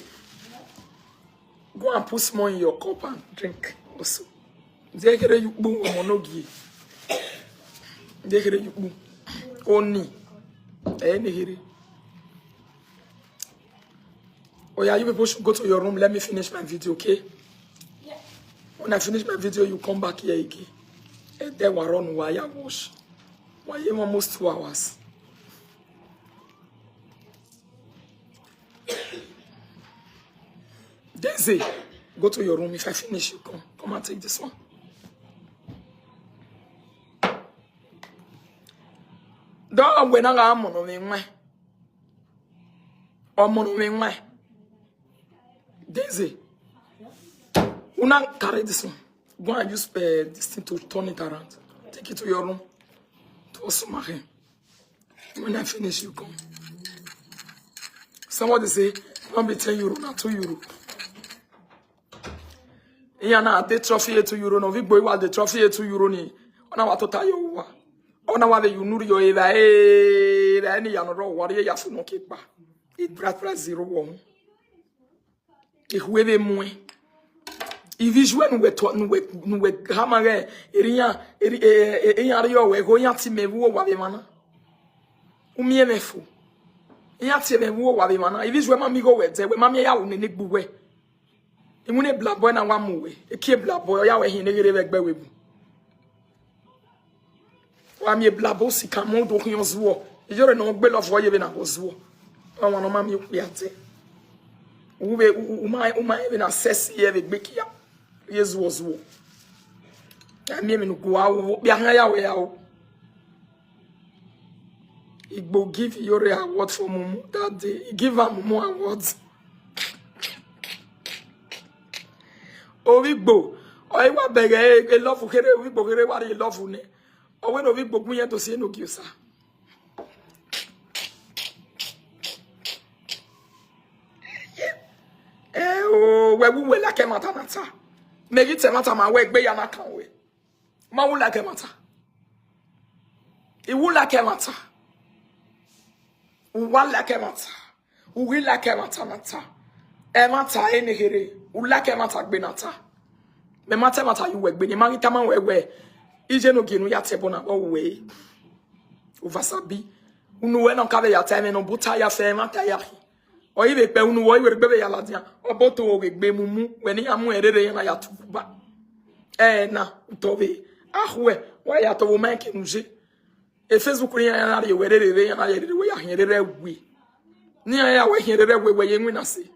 Go and put more in your cup and drink also. Dekere yukbu omonogi. Dekere yukbu. Oni. Nehiri. Oh yeah, you people should go to your room. Let me finish my video, okay? Yeah. When I finish my video, you come back here again. And then we run wire wash. Why almost 2 hours? Daisy, go to your room. If I finish, you come and take this one. Don't when I am on my Daisy, you not carry this one. Go and use this thing to turn it around. Take it to your room. To Osumare. When I finish, you come. Somebody say, don't be 10 euro, not 2 euro. Yeah, na the trophy 2 euro. No, we boy what the trophy 2 euro ni. Ona wa tota yo. Ona wa the yunuri yo eva any yanoro wari ya fu no kipa. It brat 0-1. Ihwe mwe. Ivijwe nous hamare iriya yo we go yanti mewu wa be mana. Umie mefu. Yanti mewu wa be mana. Ivijwe mami go we ze we mami ya wo ne gbuwe. Imune blabo na wamuwe. Eki blabo ya we hinegere begbe webu. Wa mi blabo si kamo do yon zuo. Iyore no gbe lo voye be na go zuo. Wa no ma mi kwiate. Ube uma even assess ye be gbekia. Ye zuo zuo. Ya mi no go awo bi han ya we ya o. Igbo give Iyore award for Mumu that day. He give her Mumu awards. Ovigbo, I wa beg a love for Kere, Ovigbo, what you love for ne. Or when Ovigbo Muya to see no gives her. Oh, where we will like a matter. Make it a matter my way, Bayana can wait. Ma will like a matter. It will like a matter. One like a matter. Who will like a matter. Matter any here. Ulake mata gbenata me mata you we gbeni mari kama we ije no ginu ya tebo na we uvasabi unu we no kave ya time no buta ya fe mata ya o ibe pe unu wo iwe gbebe ya ladia oboto wo gbe mumu we ni amu erere na ya tuba na utobe ahwe wa ya to wo make nuje e Facebook ni ya na re we erere ya na ya erere we ya herere wi ni ya we herere we ye nwi na se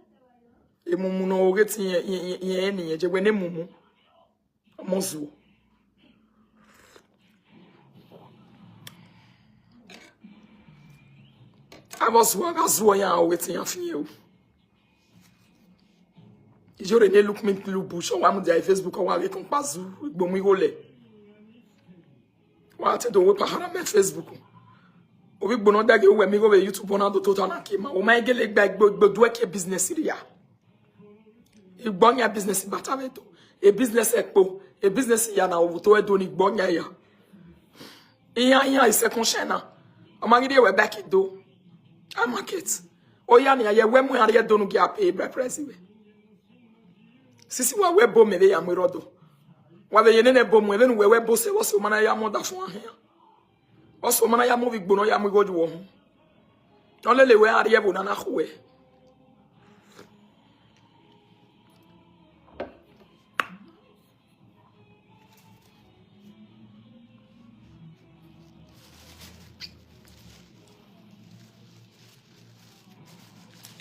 Mumu no get ye ni je wene mumu mozu abosu agazu ya o wetin afie o Iyore ne look me lu bush o wa mu dia Facebook o wa re kon pazu igbomu ihole wa te do we pahara me Facebook o bi gbono dage o we mi go be YouTube na do total na ke ma o ma gele gba gbodu ke business ria Igbonya business bataveto e business ekpo e business ya na obuto edo ni igbonya ya iya ise konshena o magide we back do a market o ya na ye we mu ya do no gia pay by price we sisi wa we bo me ya mwirodo wa be ye ne bo mu e no we bo se wo se mana ya mo da fun ahe o so mana ya mo vi gbono ya mo goju wo ho on le we ari e bo na khwe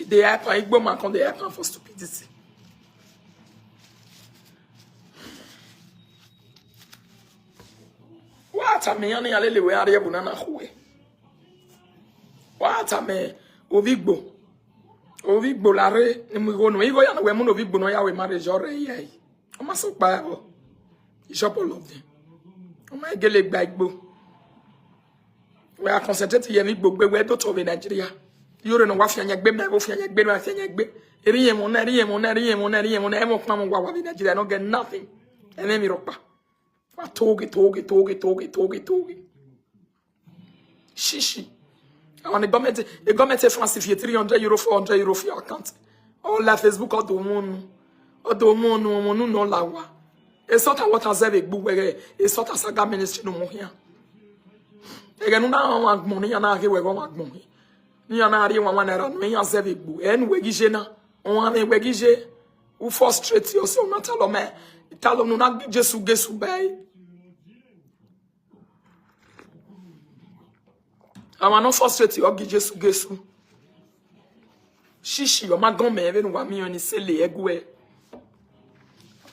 They are Igbo man come they are for stupidity. What a me yani alele we are able na khwe. What a me Ovigbo lare ni mu go no igo ya na we mu no Ovigbo no ya we marriage ore ye. O ma so pa o. Ishop all of them. O ma gele gba Igbo. We are concentrated here ni Igbo we do to be Nigeria. Iyore no wafia nyagbe na wafia nyagbe na wafia nyagbe eriye mo na e mo pa mo gwa bi Nigeria no get nothing and then mi ropa wa togi shishi on the government France if 300 euro 400 euro for your account all la Facebook odo mo no lawa e sota what has ever gbu were e sota saga ministry no mo hia e ga no na wa gmo ni ya na ke we go wa gmo ni ana ari wa na ra no yan se be gbu en we gije na on ame we gije u frustrate you so not talo me talo no na Jesu bay ama no frustrate you gi Jesu shishi o magon me even wa mi oni sele egwe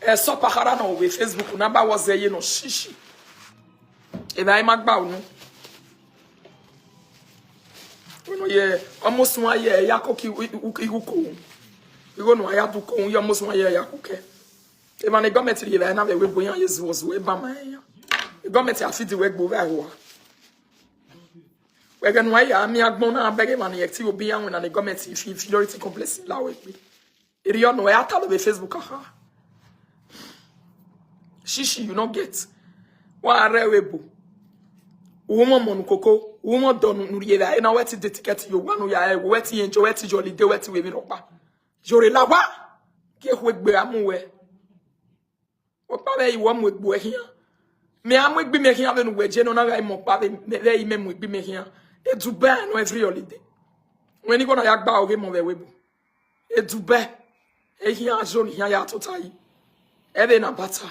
e so pakara na we Facebook na ba was ye no shishi e dai magba unu no ye almost one year yakoki iguko igo no ayadu ko ye almost one year yakoke e man government ri be na be we boyan yezu was we ba man ya government afidi we gbo ba ho we gan wa ya mi agbon na bege man ye ti obi an na the government inferiority complex la we pe iri on we atalo be Facebook ha shishi you no get wa rewebo woman mon koko woman don nuriye la na weti de ticket yo wanu ya weti enjo weti jolly de weti we mi ropa jore la wa ke ho gbe amu we o pa be iwo mu egbo ehia me amu egbe me ehia be no we je no na ga mo pa be le ime mu egbe me ehia e duba no every holiday when you go na ya gba oge mo be webu e duba Here John here ya totai. Ebe na bata.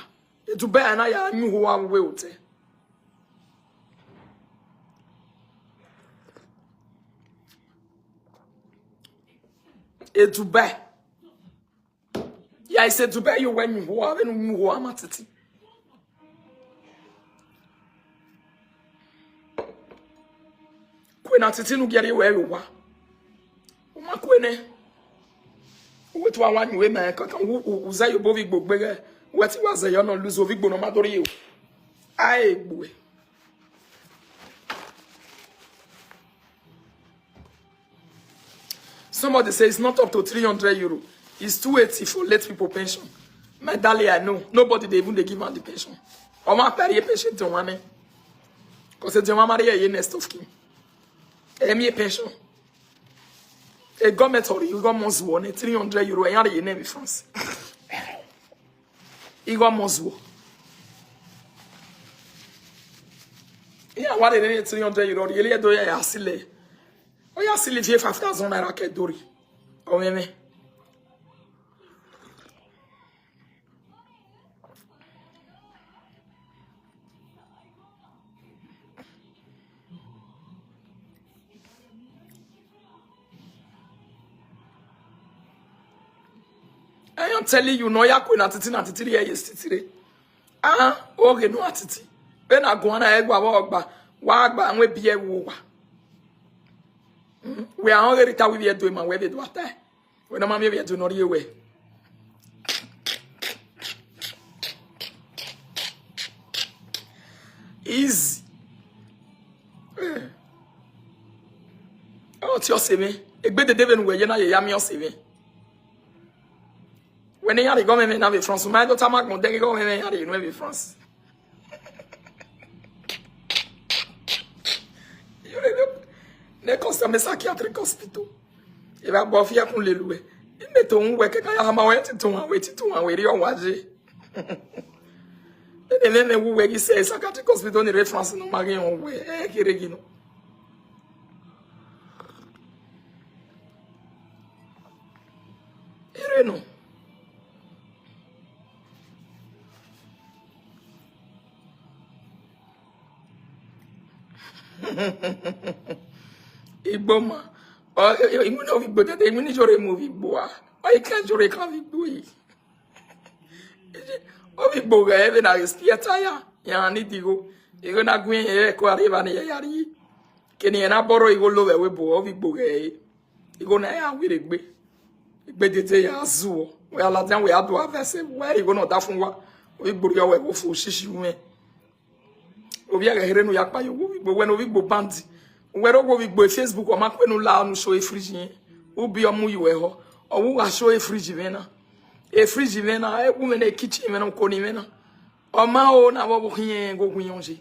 To be na ya nyu ho awe ote. To be. Yeah, I said to be you when you ho awe no ho amatiti. Kwena titi no gere we wa. O makwene. We to one way man kan uza yo bovi gbogbere. What was a no lose of Igbo no matter you. Aye, boy. Somebody says it's not up to 300 euro. It's 280 for late people pension. My darling, I know. Nobody they even they give out the pension. Or my pay pension to one. Because it's your marry a next of kin. A pension. A government or you got most one 300 euro and you name France. Igwa Moswo. Yeah, what is it? 300 euro. You do ya sile. Oh, ya sile 5,000 naira ke dori. Oh, me. I am telling you, no, ya na titi ya yestitire. Ah, oge no atiti. Ben agwana egwa wa agba nwe biye wo. We are already Rita we do man we be do ata. We no ma me be do no we. Easy. Oh, ti o se me. Egbe de devenu we ye na ye ya mi o se me. When they are going to have France, my daughter Mark Monday go in France. Les constats psychiatriques hospital. Il va boire fier pour les louer. Il met ton ouais que quand il a maoué ton ouais on va dire. Et même où ouais qui c'est psychiatrique hospital ni France non mari on ouais qui régino. Et non. Iboma. Oh, you know we go that you need your movie boa. I can't your movie. Oh, we boga even I spear tire. Ya need to go. You gonna go in here, go arriva ne yari. Can you not borrow you go over we bo we boga? You go na we the be. Be the ya zoo. Well, at then we have to have a say where you go not that from what we boga we go for shishi me. Obiaga herenu yakpa yo wo when we go band we ro we go Facebook o makwe no la no show e fridge obi omu yiwe ho o wo show e fridge vena e wo me na kitchen me na ko ni me na o ma o na wo hien go gunyon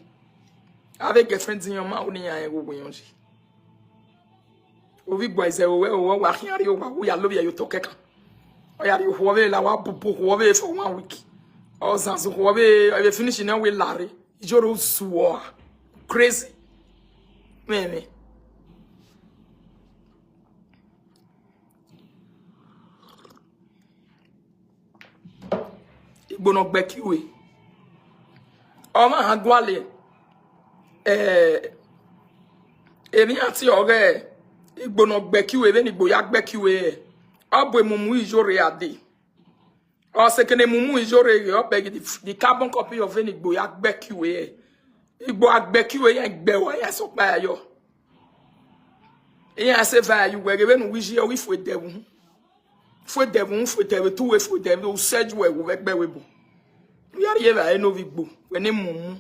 avec girlfriend in ma o ni ya go gunyon obi boys e wo wa hien ri o wa ya lo ya yo tokeka o ya ri ho we la wa pupu ho we for 1 week o zanzu ho we finish na we lare Iyore suwa crazy meme igbono gbekiwe o ma agwale emi ati ore igbono gbekiwe be ni gboya gbekiwe obo emumu Iyore ade or second mumu Iyore yo beg the carbon copy of any gbo ya gbekiwe igbo agbekiwe ya gbewa ya so pa yo e ya se va you we no wiji o ifo dewu fo dewu tu we fo dewu o seju we wo gbewe bo we are ye va no vigbo we ni mumu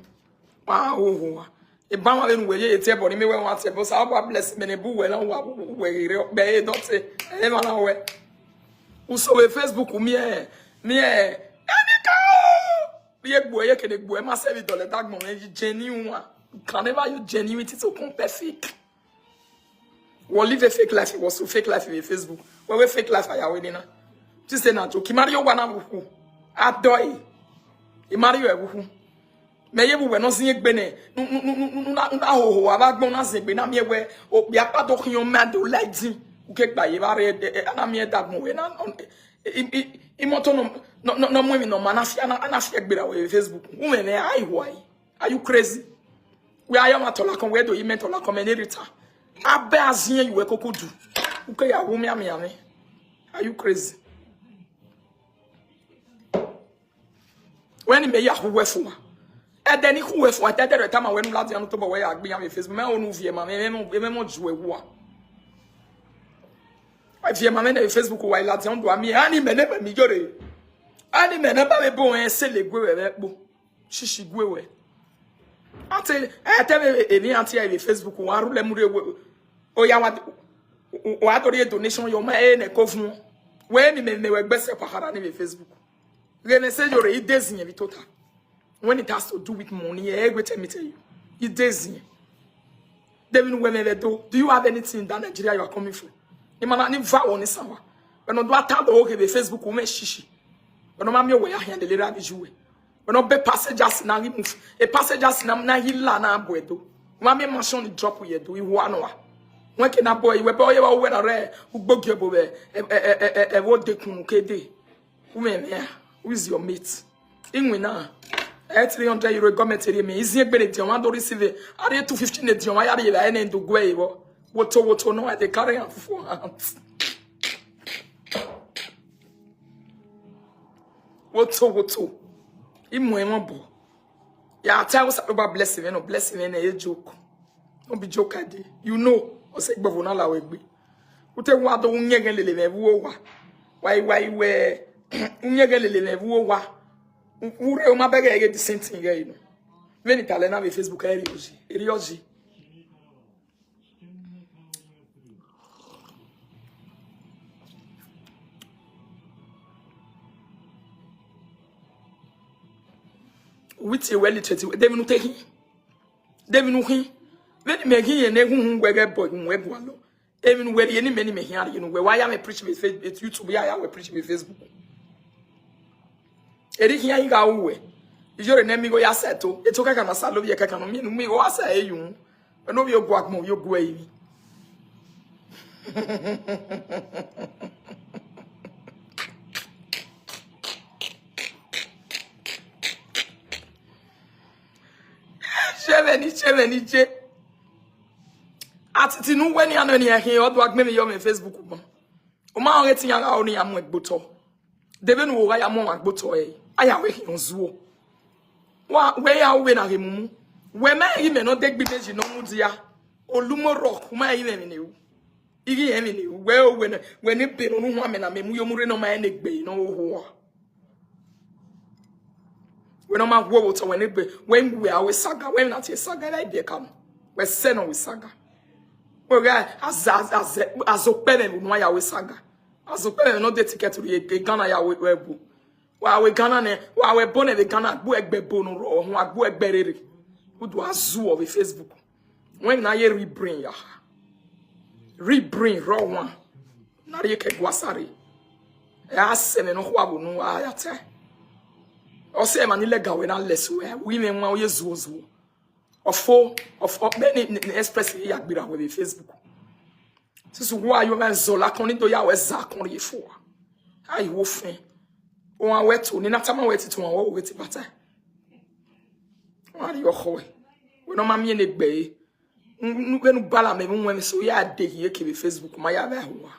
wa ho e ba wa no we ye table ni me we wa table sa ba bless me ne bu we na wa we re be not e ma na we uso we Facebook me Anika ye gbo ye kede gbo e ma serve dollar tag mo genuine one can never you genuinity to compare fake we live a fake life was so fake life in Facebook we fake life ya we na ti say na to ki mario wa na buku adoi e mario e buku me ye bu we no sin egbe ne na ho abagbon na sin egbe na me we o bi apa to kiyon ma do like din o ke gba ye ba re na me tag mo we na imoto no mwemi no manasi anasi egbera we Facebook. Women ai why? Are you crazy? We are matola kon we do you mentola kon me Rita. Abe azien you ekokodu. Uke ya wo me ame. Are you crazy? When me ya ho wefo. E deni ho wefo atede retama we no ladi anu to bo we agbe ya me Facebook. Me onu vie ma me mo juwe wo. Vie ma me na Facebook wa ladi anu do ami ani me ne ba mi jore. Ani me na ba me bon en se le gwe we po. Shishi gwe we. Ate me eni anti ya Facebook wa ru le mu re o ya wa to re donation yo ma e na kofu. We ni me we gbese pakara ni Facebook. We message your it doesn't be total. When it has to do with money, I will tell you. It doesn't. Devin women do you have anything in that Nigeria you are coming from? You man ni va on sawa. When no do atado okay be Facebook women shishi. When no mami we here the leader be juwe. When no be passengers na remove. A passengers na hila na boedo. Mami mention the drop we do. You wanwa. When can a boy we boy we na re ugbogi ebo be e wo dekun kede. Women yeah. Who is your mate? Ingwina. 300 euro government area me. Is it better than one to receive? Are you 215 edition? Why are you there? And do go ewo. Woto no. I dey carry am for hands. Woto. Imu embo. Ya tell us about blessing. No blessing. A joke. Don't be joke adi. You know. O say gbavo na la we gbe. Wote wa do unyege lele me wo wa. Why we unyegelele nevuo wa ure o mabega ege the same thing you know when itale na Facebook erioji with a well literature devinu tehi devinu hin when me hin na ehun gwege boy webu alo even where any many me here you know why am I preaching with YouTube ya we preaching with Facebook. Eri here you go we. Iyore na mi go ya seto. E to kaka na salo bi kaka no mi no mi go asa eyun. E no bi ogu akmo yo gu ayi. Cheveni je. Atiti nu weni anu ni ahin odo agme me yo me Facebook bon. O ma on reti yan ga oni am egboto. Debe nu wo ya mo agboto e. Aya we hin zuo. Wa we ya we na remumu. We ma yi me no degbi meji no mu dia. Olumo rock ma yi me ne wu. Igi ye me ne wu. We ne be no hu ame na me mu yo mure no ma ne gbe no ho. We no ma wo to we ne be when we are we saga when na tie saga na be kam. We se no we saga. We ga azokpeme no ya we saga. Azokpeme no de ticket to the Ghana ya we bu. Wa we Ghana ne wa we born the Ghana bu egbe bo no ro ho agbo egbe rere. Who do azu of Facebook. When na ye rebrain ya. Rebrain raw one. Na ye ke gwasare. E aseme no ho abu no ayate. O se ma ni legal we na less we men wa ye zuozuo. Of many express ya gbira we Facebook. Sisu wo ayo men zola kon ni do ya we za kon ye fo. Ai wo fin. O an weto ni natama weti to an wo weti bata. Ari yo khowe. We no ma mi ne gbe. Nu ke nu bala me mu me so ya de ye ke be Facebook ma ya ba ho.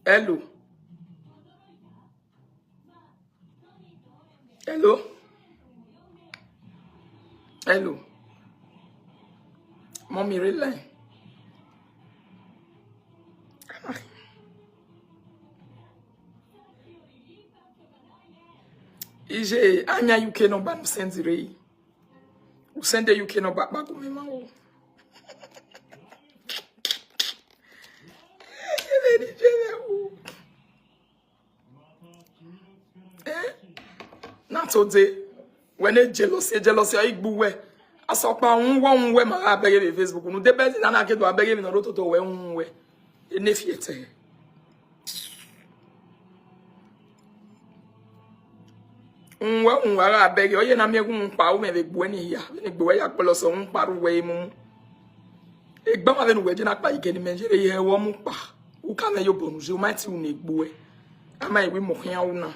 Hello. Mommy relay. Ije anya UK no ba no send rei. U send the UK no ba go me ma o. Not today. When they jealousy I gbuwe. Asokpa won we ma abege be Facebook. No de be na na ke do abege me no rototo we we. Unwa beg you na me gun pa o me be gbo ni ya. Ni gbo ya polo so un paru we mu. E gba ma be nu we je na pa ike ni Nigeria ye wo mu pa. U ka me yo bonu je o ma ti u ni gbo e. Ama iwe mo hia wo na.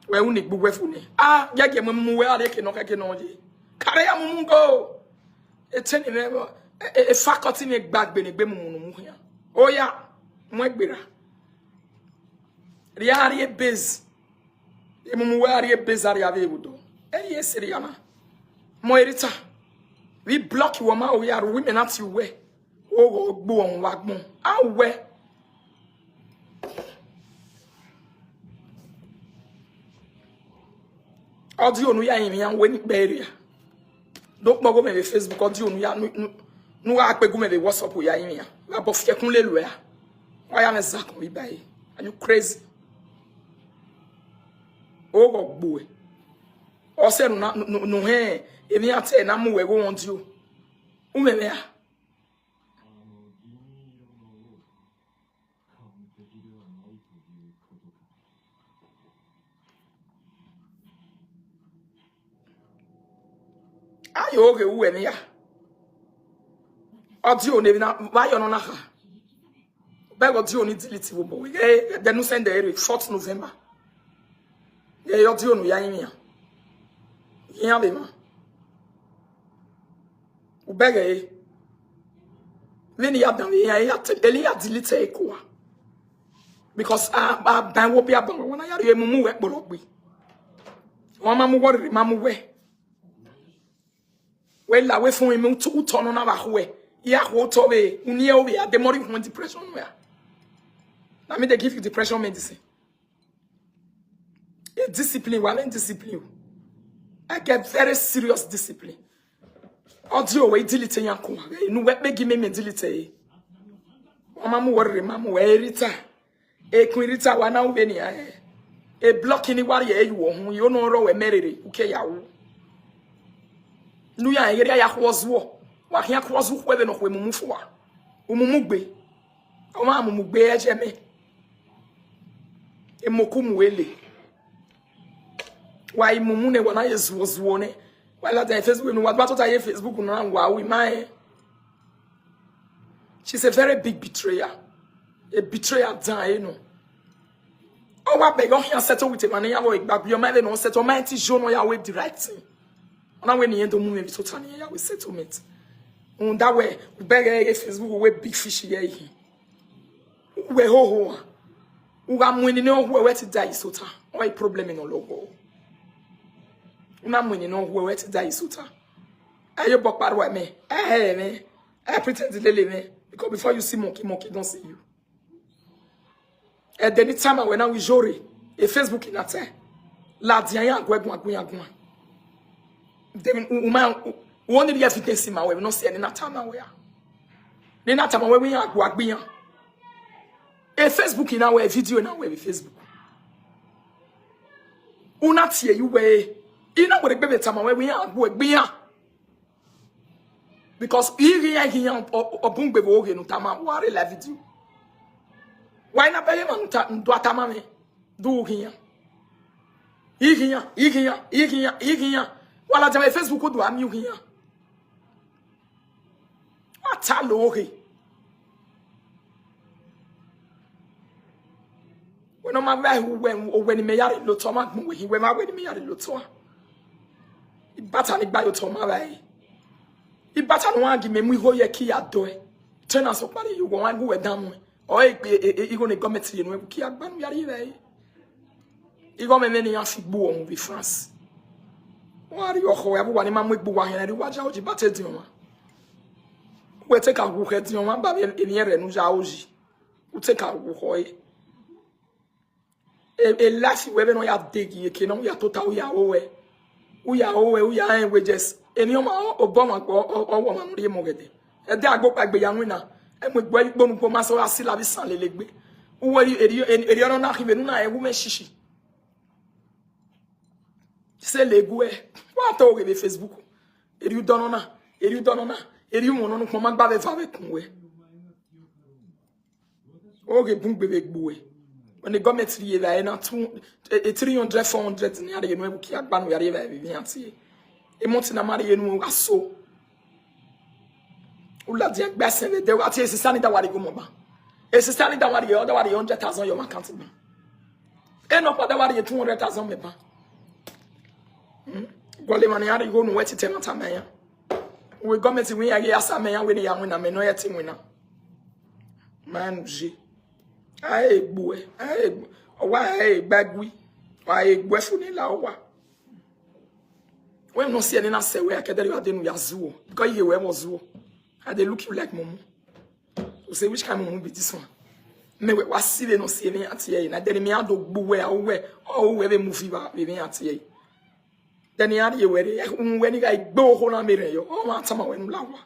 We u ni gbo we fu ni. Ah, ya ge mu we are ke no ka ke no je. Kare ya mu go. E teni me e faculty ni gbagbe ni gbe mu mu hia. O ya, mo egbera. Riari e base. Imumu wari e bezari ave budo. Eri e seriana. Mo Rita. We block you ma o ya women at you we. O gbo on wagbon. A we. Audio nu ya yin yan we ni area. Don't go me Facebook audio nu ya nu wa pe go me WhatsApp ya yin yan. La bo fie kun le lo ya. Why am exact we buy? Are you crazy? Oh, boy. Or say no he emi ate na mu we go want you. Umeme ya. Ayo oge uwe ni ya. Audio ne na ba yo no na ha. Ba go audio ni delete wo bo. They no send the 4th November. Ye audio no ya yin ya. Yin be ma. U bege. Veni ya dan ya eli ya delete e ko. Because ban wo bi abon wona ya re mumu we gboro gbe. Won ma mu worry ma mu we. We la we fun mi tu to no na ba ho we. Ya ho to be uni e we ya demori fun depression we. Na me they give you depression medicine. A discipline, well, discipline. I get very serious discipline. Audio we delete yanko. No we beg me delete. Mamu worry, mamu Rita. E Queen Rita wana u beni ya. E block ni wari e you you no ro we merere uke ya wo. Nu ya yere ya hwozo. Wa hia hwozo we be no we mumu fo a. Umumu gbe. O ma mumu gbe e je me. E mokumu wele. Why mumu ne wana yesu ozuo ne. Wala da Facebook no what to Facebook no wa we my. She's a very big betrayer. A betrayer dan you know. Oh wa beg on here settle with a man ya wo igbagbe your mind no settle mind ti jo no ya we the right thing. Ona we ni endo mu me so tani ya we settlement. On that way we beg Facebook we big fish here. We ho. We ga mu ni no we ti die so ta. Why problem no logo. Una money no we to die suta. Ayo bokparo wa me. Me. I pretend to lele me because before you see monkey don't see you. And then the time when we Iyore, a Facebook in that la dianya agwa. Then uma one the evidence ma we no see any na time we are. Then na time we agwa. A Facebook in our video na we Facebook. Una tie you we ina wo regbe betama we agbo egbian because iri ya hiyan obungbe bo oge no tama ware la video why na pele man ndo atama me do hiyan igiyan wala jama Facebook do am yu hiyan atalo oge we no ma ba we ni me yare lo to ma gbo we ma we ni me yare lo to Ibata ni gba yo to ma bai. Ibata no agi me mu ho ye ki ado e. Tena so pare you go wan go we dan mo. O e go ne government ye no e ki agba no yare bai. I go me ni yan fi gbo o bi France. Wari yo ho ya bo wani ma mu gbo wa yan ri wa ja o ji bata di ma. We take a go he di ma ba be ni re no ja oji. We take a go ho e. E lafi we be no ya degi e ke no ya total ya o we. Uya we just eni o ma obama owo ma nri mo gede e de agbo pagbe ya nwina e mo gbo igbo mu ma so asila bi san lelegbe uwo eri ono na khibe nu na ewu me shishi se legu e wa to we Facebook eri dono na eri mo no no ma gba be fa be kun we oge bun gbe gbo we when the government here I na 300 400 ni ade no buki agba no yare ba bi antie e monti na mare no aso ula dia gbese le de ati esisa ni da wari go mo ba esisa ni da wari o da wari 100,000 your account ba e no pa da wari 200,000 me ba gole mani ari go no weti temata meya we government we age asa meya we ya wina me no yeti wina man ji ai egbu owa ai gbagwi wa egbu efuni la owa when no see any na say we akedere ade no yazuo because you we mozuo I dey look you like momo you say which kind of momo be this one me we wasi le no see me atie na dey me adogbu we o we be movie ba be me atie then you are where when you guys go home and marry you. Oh, man, some when lawa.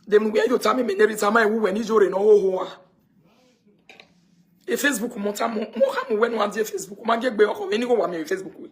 Them where you tell me Rita my when Iyore no ho. E Facebook monta mo ha mo when one dey Facebook. Ma get gbe oko me ni go wa me Facebook we.